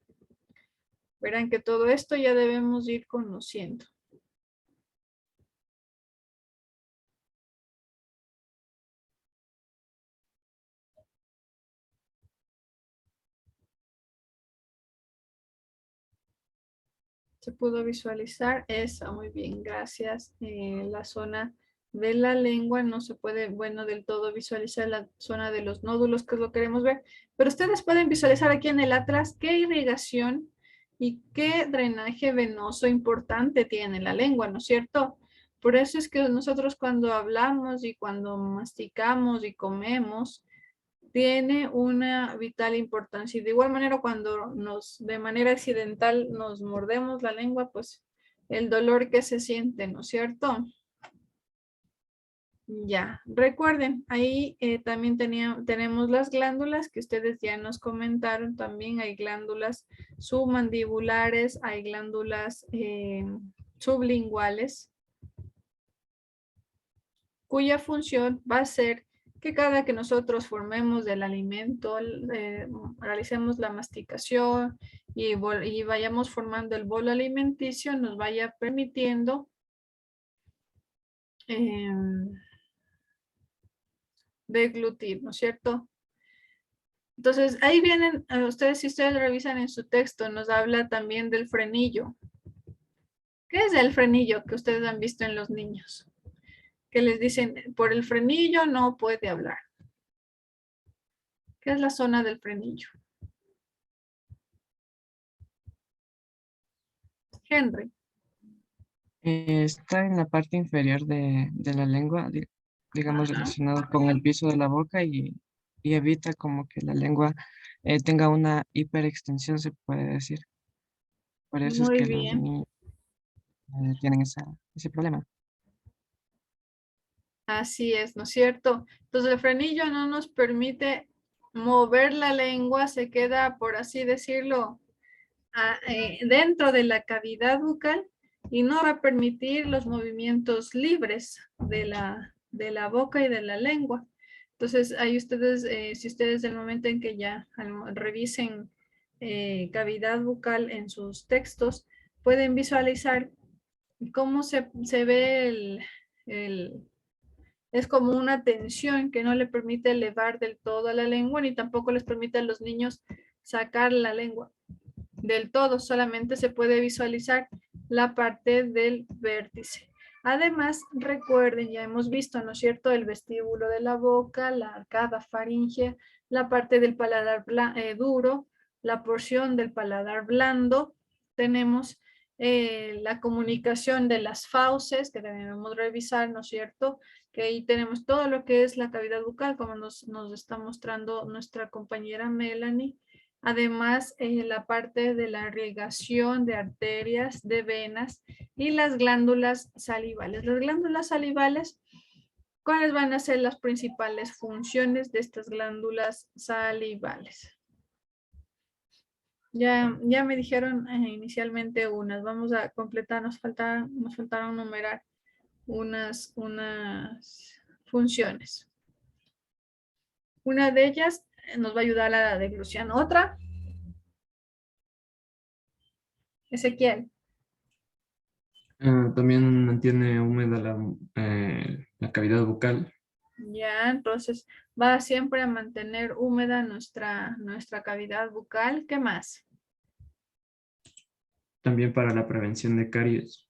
Speaker 2: Verán que todo esto ya debemos ir conociendo. Se pudo visualizar eso, muy bien, gracias. La zona de la lengua no se puede, bueno, del todo visualizar la zona de los nódulos, que es lo que queremos ver, pero ustedes pueden visualizar aquí en el atlas qué irrigación y qué drenaje venoso importante tiene la lengua, ¿no es cierto? Por eso es que nosotros cuando hablamos y cuando masticamos y comemos, tiene una vital importancia. Y de igual manera, cuando de manera accidental nos mordemos la lengua, pues el dolor que se siente, ¿no es cierto? Ya, recuerden, ahí también tenemos las glándulas que ustedes ya nos comentaron. También hay glándulas submandibulares, hay glándulas sublinguales, cuya función va a ser que cada que nosotros formemos del alimento, realicemos la masticación y vayamos formando el bolo alimenticio, nos vaya permitiendo deglutir, ¿no es cierto? Entonces, ahí vienen, ustedes, si ustedes revisan en su texto, nos habla también del frenillo. ¿Qué es el frenillo que ustedes han visto en los niños? Que les dicen, por el frenillo no puede hablar. ¿Qué es la zona del frenillo? Henry.
Speaker 8: Está en la parte inferior de la lengua, digamos,
Speaker 2: Ajá.
Speaker 8: relacionado con el piso de la boca y evita como que la lengua tenga una hiperextensión, se puede decir. Por eso es
Speaker 2: Muy
Speaker 8: que los
Speaker 2: bien.
Speaker 8: niños tienen ese problema.
Speaker 2: Así es, ¿no es cierto? Entonces el frenillo no nos permite mover la lengua, se queda, por así decirlo, dentro de la cavidad bucal y no va a permitir los movimientos libres de la boca y de la lengua. Entonces, ahí ustedes, si ustedes del momento en que ya revisen cavidad bucal en sus textos, pueden visualizar cómo se ve es como una tensión que no le permite elevar del todo la lengua, ni tampoco les permite a los niños sacar la lengua del todo, solamente se puede visualizar la parte del vértice. Además, recuerden, ya hemos visto, ¿no es cierto?, el vestíbulo de la boca, la arcada faríngea, la parte del paladar duro, la porción del paladar blando. Tenemos la comunicación de las fauces, que debemos revisar, ¿no es cierto?, que ahí tenemos todo lo que es la cavidad bucal, como nos está mostrando nuestra compañera Melanie. Además, la parte de la irrigación de arterias, de venas y las glándulas salivales. Las glándulas salivales, ¿cuáles van a ser las principales funciones de estas glándulas salivales? Ya me dijeron inicialmente unas. Vamos a completar, nos faltaron numerar unas funciones. Una de ellas nos va a ayudar a la deglución. Otra. Ezequiel.
Speaker 3: También mantiene húmeda la cavidad bucal.
Speaker 2: Ya, entonces va siempre a mantener húmeda nuestra cavidad bucal. ¿Qué más?
Speaker 3: También para la prevención de caries.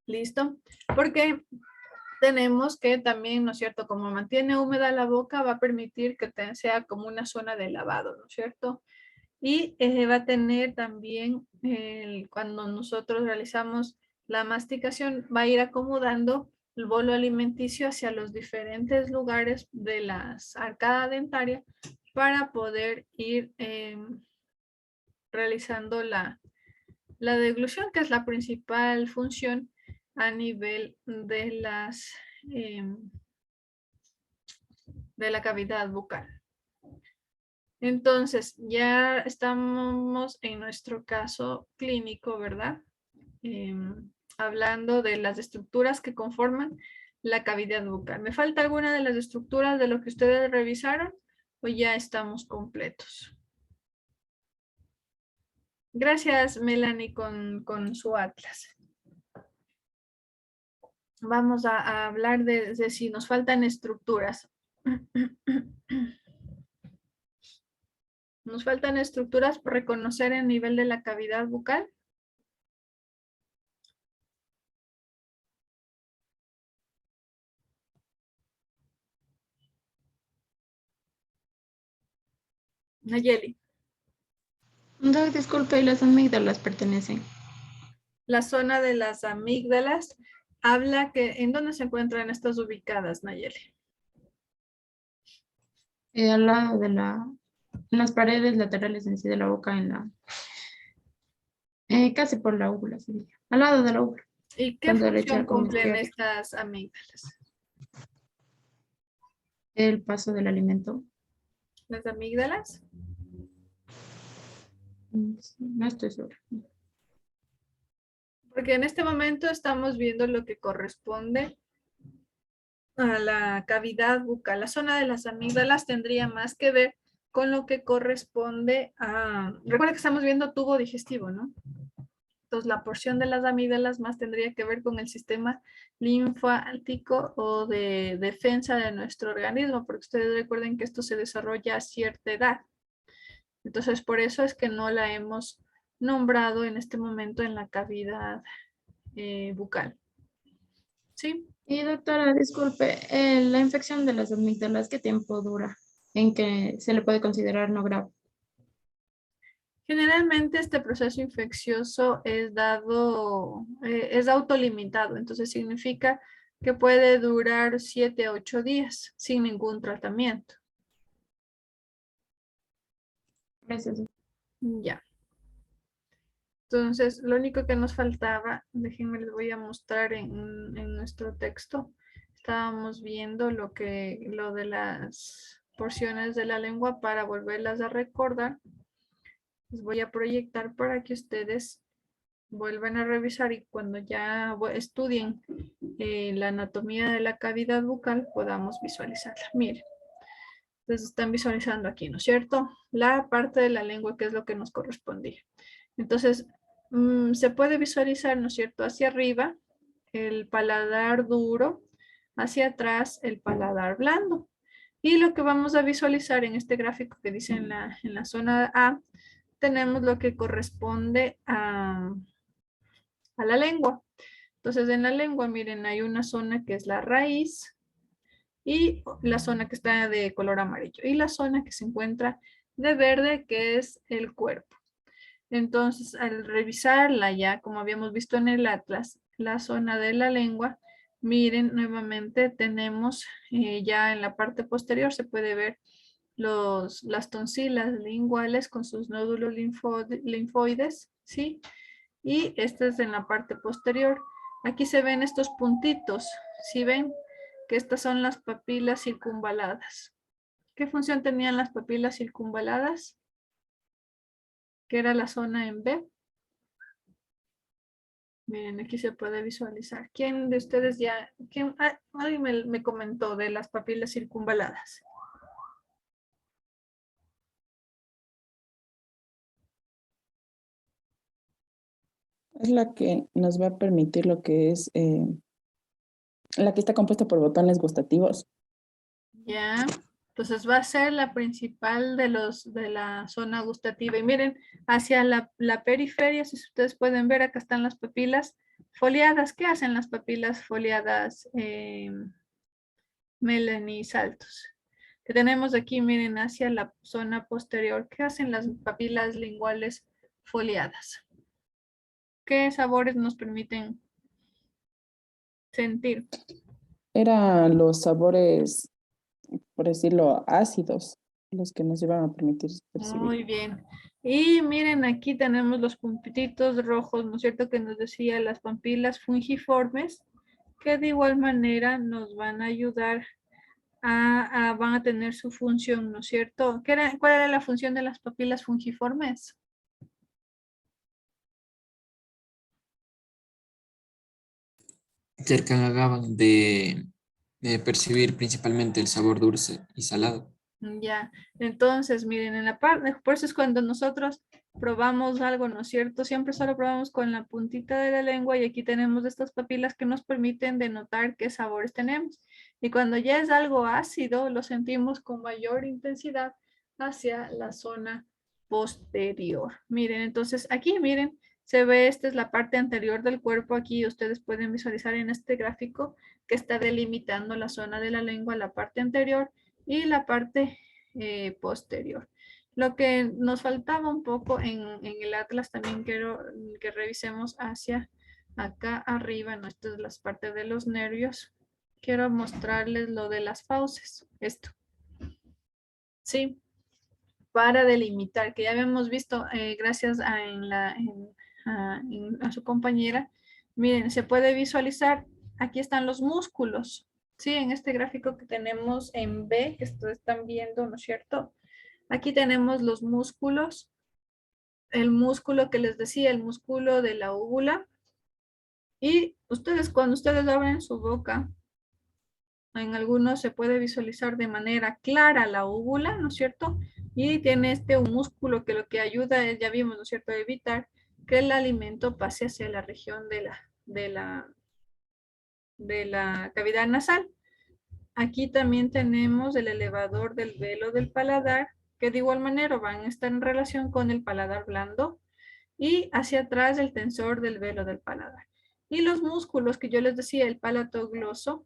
Speaker 2: ¿Listo? Porque tenemos que también, ¿no es cierto? Como mantiene húmeda la boca, va a permitir que sea como una zona de lavado, ¿no es cierto? Y va a tener también, cuando nosotros realizamos la masticación, va a ir acomodando el bolo alimenticio hacia los diferentes lugares de la arcada dentaria para poder ir realizando la deglución, que es la principal función a nivel de de la cavidad bucal. Entonces, ya estamos en nuestro caso clínico, ¿verdad? Hablando de las estructuras que conforman la cavidad bucal. ¿Me falta alguna de las estructuras de lo que ustedes revisaron o ya estamos completos? Gracias, Melanie, con su atlas. Vamos a hablar de si nos faltan estructuras. Nos faltan estructuras por reconocer el nivel de la cavidad bucal. Nayeli.
Speaker 5: No, disculpe, ¿y las amígdalas pertenecen?
Speaker 2: La zona de las amígdalas habla que, ¿en dónde se encuentran estas ubicadas, Nayeli?
Speaker 5: Al lado de en las paredes laterales en sí de la boca, casi por la úvula sería, al lado de la úvula.
Speaker 2: ¿Y qué
Speaker 5: Tanto derecha
Speaker 2: función
Speaker 5: como
Speaker 2: cumplen
Speaker 5: izquierda.
Speaker 2: estas amígdalas?
Speaker 5: El paso del alimento.
Speaker 2: ¿Las amígdalas?
Speaker 5: No estoy segura.
Speaker 2: Porque en este momento estamos viendo lo que corresponde a la cavidad bucal. La zona de las amígdalas tendría más que ver con lo que corresponde a... Recuerda que estamos viendo tubo digestivo, ¿no? Entonces la porción de las amígdalas más tendría que ver con el sistema linfático o de defensa de nuestro organismo, porque ustedes recuerden que esto se desarrolla a cierta edad. Entonces por eso es que no la hemos nombrado en este momento en la cavidad bucal. ¿Sí?
Speaker 5: Y doctora, disculpe, la infección de las amígdalas, ¿qué tiempo dura en que se le puede considerar no grave?
Speaker 2: Generalmente este proceso infeccioso es es autolimitado, entonces significa que puede durar 7 a 8 días sin ningún tratamiento.
Speaker 5: Gracias.
Speaker 2: Ya. Entonces, lo único que nos faltaba, déjenme les voy a mostrar en nuestro texto. Estábamos viendo lo de las porciones de la lengua para volverlas a recordar. Les voy a proyectar para que ustedes vuelvan a revisar y cuando ya estudien la anatomía de la cavidad bucal podamos visualizarla. Miren. Entonces están visualizando aquí, ¿no es cierto? La parte de la lengua que es lo que nos correspondía. Entonces, se puede visualizar, ¿no es cierto? Hacia arriba, el paladar duro, hacia atrás el paladar blando. Y lo que vamos a visualizar en este gráfico que dice en la zona A, tenemos lo que corresponde a la lengua. Entonces en la lengua, miren, hay una zona que es la raíz y la zona que está de color amarillo y la zona que se encuentra de verde, que es el cuerpo. Entonces, al revisarla ya, como habíamos visto en el atlas, la zona de la lengua, miren, nuevamente tenemos ya en la parte posterior se puede ver las tonsilas linguales con sus nódulos linfoides, ¿sí? Y esta es en la parte posterior. Aquí se ven estos puntitos, ¿sí ven? Que estas son las papilas circunvaladas. ¿Qué función tenían las papilas circunvaladas? Que era la zona en B. Miren, aquí se puede visualizar. ¿Quién de ustedes ya, alguien me comentó de las papilas circunvaladas?
Speaker 10: Es la que nos va a permitir lo que es, la que está compuesta por botones gustativos.
Speaker 2: Ya, entonces va a ser la principal de la zona gustativa. Y miren, hacia la periferia, si ustedes pueden ver, acá están las papilas foliadas. ¿Qué hacen las papilas foliadas, Melanie Saltos? Que tenemos aquí, miren, hacia la zona posterior. ¿Qué hacen las papilas linguales foliadas? ¿Qué sabores nos permiten sentir?
Speaker 10: Eran los sabores, por decirlo, ácidos, los que nos iban a permitir percibir.
Speaker 2: Muy bien. Y miren, aquí tenemos los puntitos rojos, ¿no es cierto? Que nos decía las papilas fungiformes, que de igual manera nos van a ayudar van a tener su función, ¿no es cierto? ¿Cuál era la función de las papilas fungiformes?
Speaker 4: Se encargaban de percibir principalmente el sabor dulce y salado.
Speaker 2: Ya, entonces miren, en la parte, por eso es cuando nosotros probamos algo, ¿no es cierto? Siempre solo probamos con la puntita de la lengua y aquí tenemos estas papilas que nos permiten denotar qué sabores tenemos. Y cuando ya es algo ácido, lo sentimos con mayor intensidad hacia la zona posterior. Miren, entonces aquí miren, se ve, esta es la parte anterior del cuerpo. Aquí ustedes pueden visualizar en este gráfico que está delimitando la zona de la lengua, la parte anterior y la parte posterior. Lo que nos faltaba un poco en el atlas también quiero que revisemos hacia acá arriba, ¿no? Esto es las partes de los nervios. Quiero mostrarles lo de las fauces, esto. Sí, para delimitar, que ya habíamos visto gracias a su compañera. Miren, se puede visualizar, aquí están los músculos. Sí, en este gráfico que tenemos en B, que ustedes están viendo, ¿no es cierto? Aquí tenemos los músculos, el músculo que les decía, el músculo de la úvula. Y ustedes, cuando ustedes abren su boca, en algunos se puede visualizar de manera clara la úvula, ¿no es cierto? Y tiene un músculo que lo que ayuda es, ya vimos, ¿no es cierto?, a evitar que el alimento pase hacia la región de la cavidad nasal. Aquí también tenemos el elevador del velo del paladar, que de igual manera van a estar en relación con el paladar blando, y hacia atrás el tensor del velo del paladar. Y los músculos que yo les decía, el palato gloso,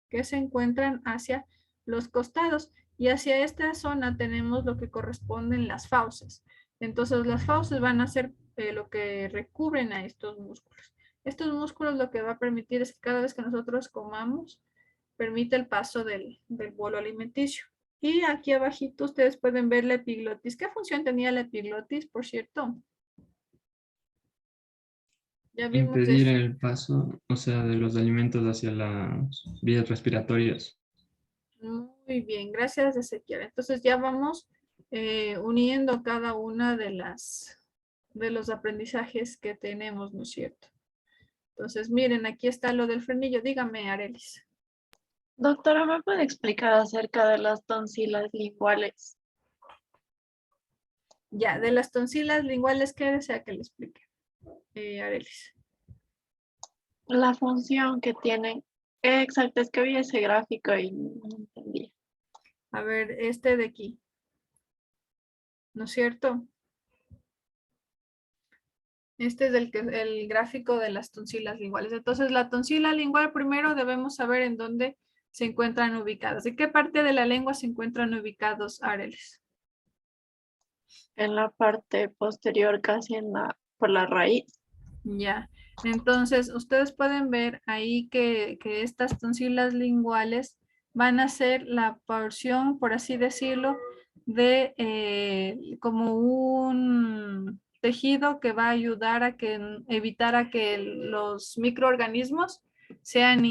Speaker 2: que se encuentran hacia los costados, y hacia esta zona tenemos lo que corresponden las fauces. Entonces las fauces van a ser lo que recubren a estos músculos. Estos músculos lo que va a permitir es que cada vez que nosotros comamos, permite el paso del bolo alimenticio. Y aquí abajito ustedes pueden ver la epiglotis. ¿Qué función tenía la epiglotis, por cierto? Ya vimos
Speaker 3: Impedir
Speaker 2: eso.
Speaker 3: el paso, o sea, de los alimentos hacia las vías respiratorias.
Speaker 2: Muy bien, gracias, Ezequiel. Entonces ya vamos uniendo cada una de los aprendizajes que tenemos, ¿no es cierto? Entonces, miren, aquí está lo del frenillo. Dígame, Arelis.
Speaker 12: Doctora, ¿me puede explicar acerca de las tonsilas linguales?
Speaker 2: Ya, de las tonsilas linguales, ¿qué desea que le explique, Arelis?
Speaker 12: La función que tienen. Exacto, es que vi ese gráfico y no entendía.
Speaker 2: A ver, este de aquí. ¿No es cierto? Este es el gráfico de las tonsilas linguales. Entonces, la tonsila lingual primero debemos saber en dónde se encuentran ubicadas. ¿En qué parte de la lengua se encuentran ubicados, Areles?
Speaker 12: En la parte posterior, casi por la raíz.
Speaker 2: Ya. Entonces, ustedes pueden ver ahí que estas tonsilas linguales van a ser la porción, por así decirlo, de como un tejido que va a ayudar a evitar a que los microorganismos sean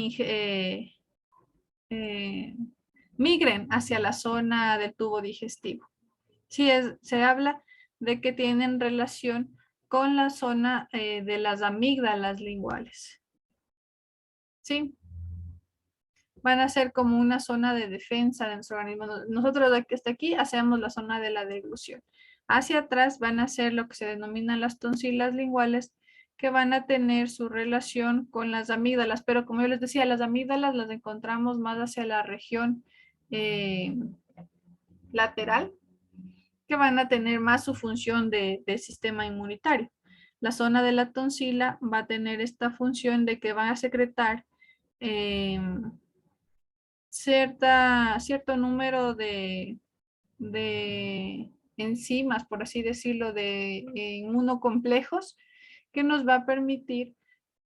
Speaker 2: migren hacia la zona del tubo digestivo. Sí, se habla de que tienen relación con la zona de las amígdalas linguales. ¿Sí? Van a ser como una zona de defensa de nuestro organismo. Nosotros de que está aquí hacemos la zona de la deglución. Hacia atrás van a ser lo que se denominan las tonsilas linguales, que van a tener su relación con las amígdalas, pero como yo les decía, las amígdalas las encontramos más hacia la región lateral, que van a tener más su función de sistema inmunitario. La zona de la tonsila va a tener esta función de que van a secretar cierto número de enzimas, por así decirlo, de inmunocomplejos que nos va a permitir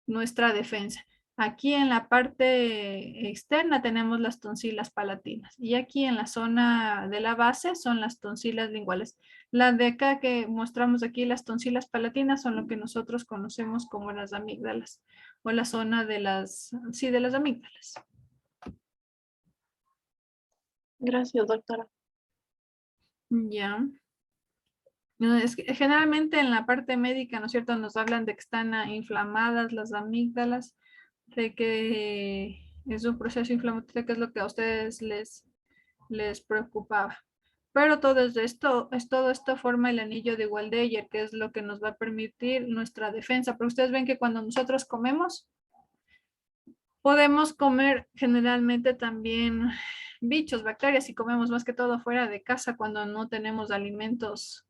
Speaker 2: nuestra defensa. Aquí en la parte externa tenemos las tonsilas palatinas y aquí en la zona de la base son las tonsilas linguales. Las de acá que mostramos aquí, las tonsilas palatinas, son lo que nosotros conocemos como las amígdalas o la zona de las amígdalas.
Speaker 12: Gracias, doctora.
Speaker 2: Ya. No, es que generalmente en la parte médica, ¿no es cierto? Nos hablan de que están inflamadas las amígdalas, de que es un proceso inflamatorio, que es lo que a ustedes les preocupaba. Pero todo esto forma el anillo de Waldeyer, que es lo que nos va a permitir nuestra defensa. Pero ustedes ven que cuando nosotros comemos, podemos comer generalmente también bichos, bacterias, y comemos más que todo fuera de casa cuando no tenemos alimentos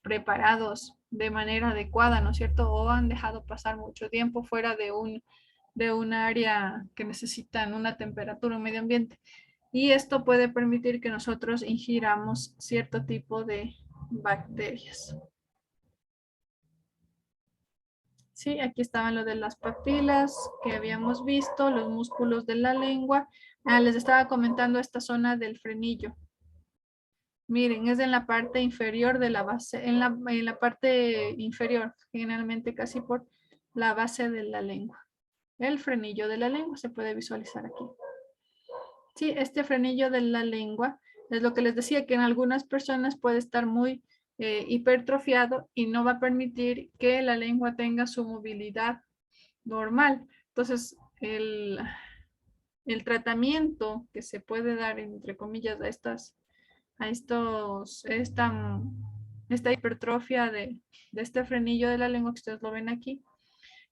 Speaker 2: preparados de manera adecuada, ¿no es cierto? O han dejado pasar mucho tiempo fuera de un área que necesitan una temperatura, un medio ambiente. Y esto puede permitir que nosotros ingiramos cierto tipo de bacterias. Sí, aquí estaban lo de las papilas que habíamos visto, los músculos de la lengua. Les estaba comentando esta zona del frenillo. Miren, es en la parte inferior de la base, en la parte inferior, generalmente casi por la base de la lengua. El frenillo de la lengua se puede visualizar aquí. Sí, este frenillo de la lengua es lo que les decía, que en algunas personas puede estar muy hipertrofiado y no va a permitir que la lengua tenga su movilidad normal. Entonces, el tratamiento que se puede dar, entre comillas, esta hipertrofia de este frenillo de la lengua que ustedes lo ven aquí,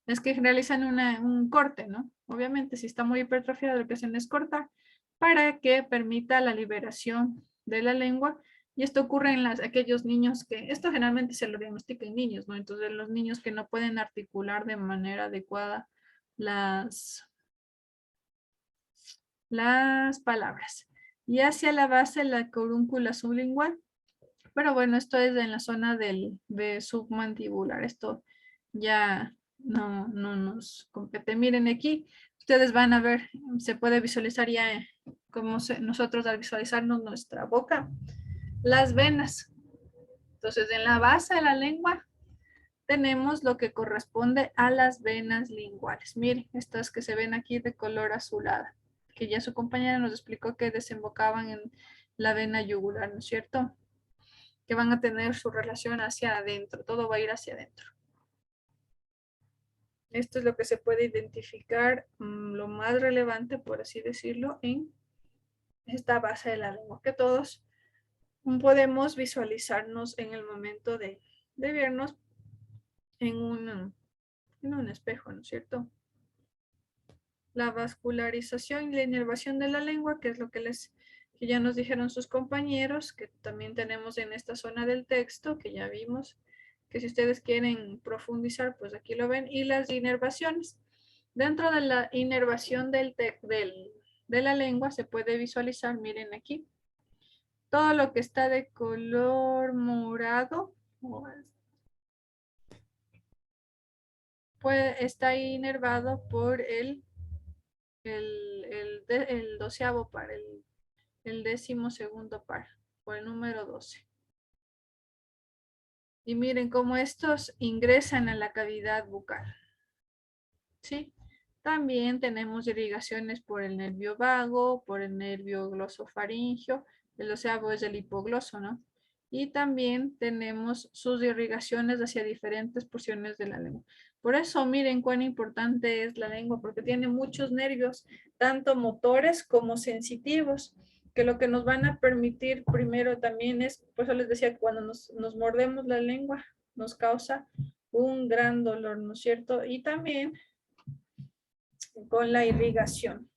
Speaker 2: es que realizan un corte, ¿no? Obviamente, si está muy hipertrofiado, lo que hacen es cortar para que permita la liberación de la lengua. Y esto ocurre en aquellos niños esto generalmente se lo diagnostica en niños, ¿no? Entonces, los niños que no pueden articular de manera adecuada las palabras. Y hacia la base, la carúncula sublingual. Pero bueno, esto es en la zona de submandibular. Esto ya no nos compete. Miren aquí, ustedes van a ver, se puede visualizar ya como nosotros al visualizarnos nuestra boca, las venas. Entonces, en la base de la lengua tenemos lo que corresponde a las venas linguales. Miren, estas que se ven aquí de color azulada, que ya su compañera nos explicó que desembocaban en la vena yugular, ¿no es cierto? Que van a tener su relación hacia adentro, todo va a ir hacia adentro. Esto es lo que se puede identificar, lo más relevante, por así decirlo, en esta base de la lengua, que todos podemos visualizarnos en el momento de vernos en un espejo, ¿no es cierto? la vascularización y la inervación de la lengua, que es lo que ya nos dijeron sus compañeros, que también tenemos en esta zona del texto, que ya vimos, que si ustedes quieren profundizar, pues aquí lo ven, y las inervaciones. Dentro de la inervación de la lengua se puede visualizar, miren aquí, todo lo que está de color morado, pues está inervado por el 12º par, el 12º par, por el número 12. Y miren cómo estos ingresan a la cavidad bucal. ¿Sí? También tenemos irrigaciones por el nervio vago, por el nervio glosofaringeo, el 12º es el hipogloso, ¿no? Y también tenemos sus irrigaciones hacia diferentes porciones de la lengua. Por eso miren cuán importante es la lengua, porque tiene muchos nervios, tanto motores como sensitivos, que lo que nos van a permitir primero también es, por eso les decía que cuando nos mordemos la lengua nos causa un gran dolor, ¿no es cierto? Y también con la irrigación,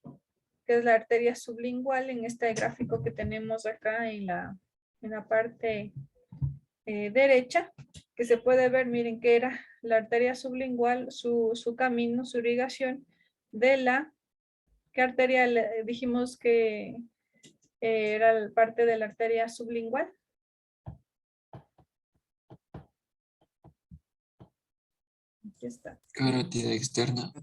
Speaker 2: que es la arteria sublingual en este gráfico que tenemos acá en la parte derecha, que se puede ver, miren que era la arteria sublingual, su camino, su irrigación de la, ¿qué arteria dijimos que era parte de la arteria sublingual? Aquí está.
Speaker 4: Carótida externa.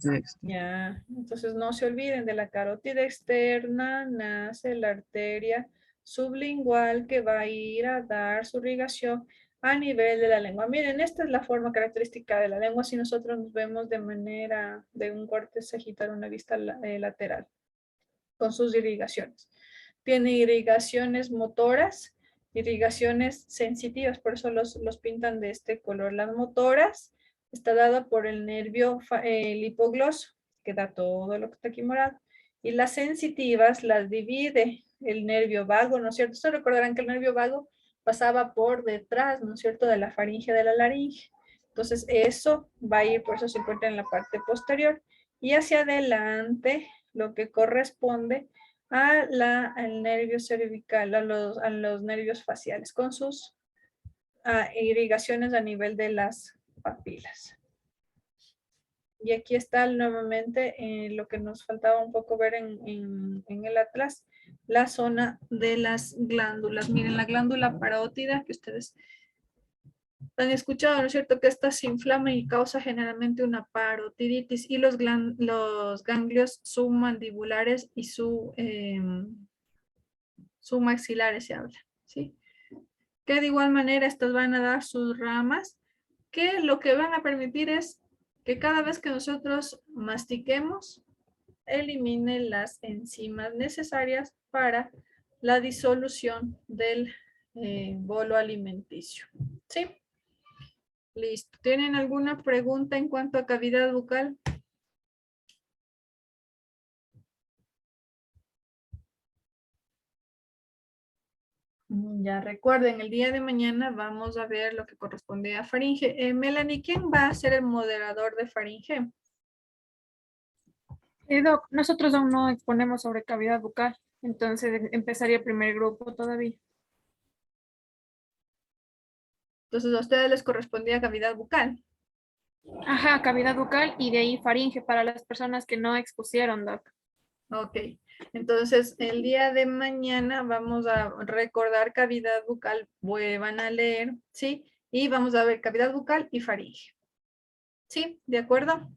Speaker 2: Ya, entonces no se olviden de la carótida externa, nace la arteria sublingual que va a ir a dar su irrigación a nivel de la lengua. Miren, esta es la forma característica de la lengua si nosotros nos vemos de manera de un corte sagital, una vista lateral, con sus irrigaciones. Tiene irrigaciones motoras, irrigaciones sensitivas, por eso los pintan de este color. Las motoras está dada por el nervio hipogloso, que da todo lo que está aquí morado. Y las sensitivas las divide el nervio vago, ¿no es cierto? Ustedes recordarán que el nervio vago pasaba por detrás, ¿no es cierto?, de la faringe de la laringe. Entonces eso va a ir, por eso se encuentra en la parte posterior. Y hacia adelante, lo que corresponde al nervio cervical, a los nervios faciales, con sus irrigaciones a nivel de las papilas. Y aquí está nuevamente lo que nos faltaba un poco ver en el atlas, la zona de las glándulas. Miren, la glándula parótida que ustedes han escuchado, ¿no es cierto? Que esta se inflama y causa generalmente una parotiditis, y los ganglios submandibulares y submaxilares se habla, ¿sí? Que de igual manera estas van a dar sus ramas, que lo que van a permitir es que cada vez que nosotros mastiquemos, elimine las enzimas necesarias para la disolución del bolo alimenticio. ¿Sí? Listo. ¿Tienen alguna pregunta en cuanto a cavidad bucal? Ya recuerden, el día de mañana vamos a ver lo que corresponde a faringe. Melanie, ¿quién va a ser el moderador de faringe?
Speaker 5: Doc, nosotros aún no exponemos sobre cavidad bucal, entonces empezaría el primer grupo todavía.
Speaker 2: Entonces a ustedes les correspondía cavidad bucal.
Speaker 5: Ajá, cavidad bucal y de ahí faringe para las personas que no expusieron, Doc.
Speaker 2: Ok, entonces el día de mañana vamos a recordar cavidad bucal, vuelvan a leer, ¿sí? Y vamos a ver cavidad bucal y faringe. ¿Sí? ¿De acuerdo?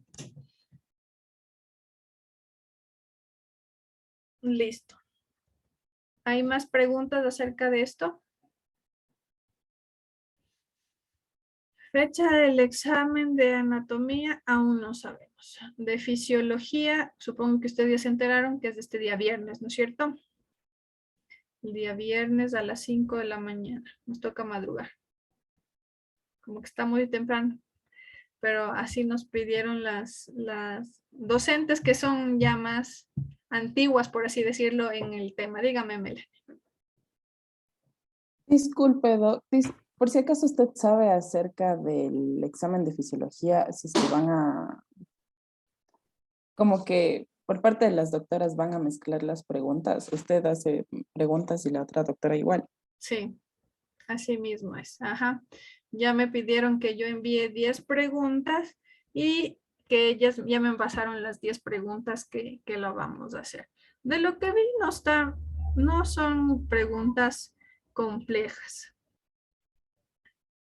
Speaker 2: Listo. ¿Hay más preguntas acerca de esto? Fecha del examen de anatomía aún no sabemos. De fisiología, supongo que ustedes ya se enteraron que es de este día viernes, ¿no es cierto? El día viernes a las 5 de la mañana. Nos toca madrugar. Como que está muy temprano. Pero así nos pidieron las docentes que son ya más antiguas, por así decirlo, en el tema. Dígame, Melanie.
Speaker 10: Disculpe, Doc, por si acaso usted sabe acerca del examen de fisiología, si se van a, como que, por parte de las doctoras van a mezclar las preguntas. Usted hace preguntas y la otra doctora igual.
Speaker 2: Sí, así mismo es. Ajá. Ya me pidieron que yo envíe 10 preguntas y que ellas ya me pasaron las 10 preguntas que lo vamos a hacer. De lo que vi, no son preguntas complejas.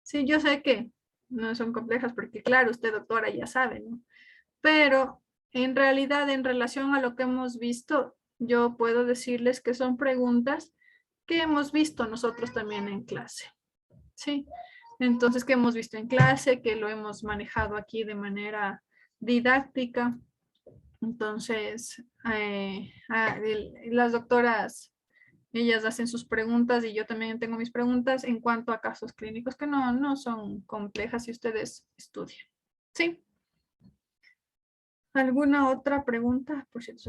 Speaker 2: Sí, yo sé que no son complejas porque, claro, usted, doctora, ya sabe, ¿no? Pero en realidad, en relación a lo que hemos visto, yo puedo decirles que son preguntas que hemos visto nosotros también en clase. Sí, entonces que hemos visto en clase, que lo hemos manejado aquí de manera didáctica. Entonces, las doctoras, ellas hacen sus preguntas y yo también tengo mis preguntas en cuanto a casos clínicos que no son complejas si ustedes estudian. ¿Sí? ¿Alguna otra pregunta? Por cierto,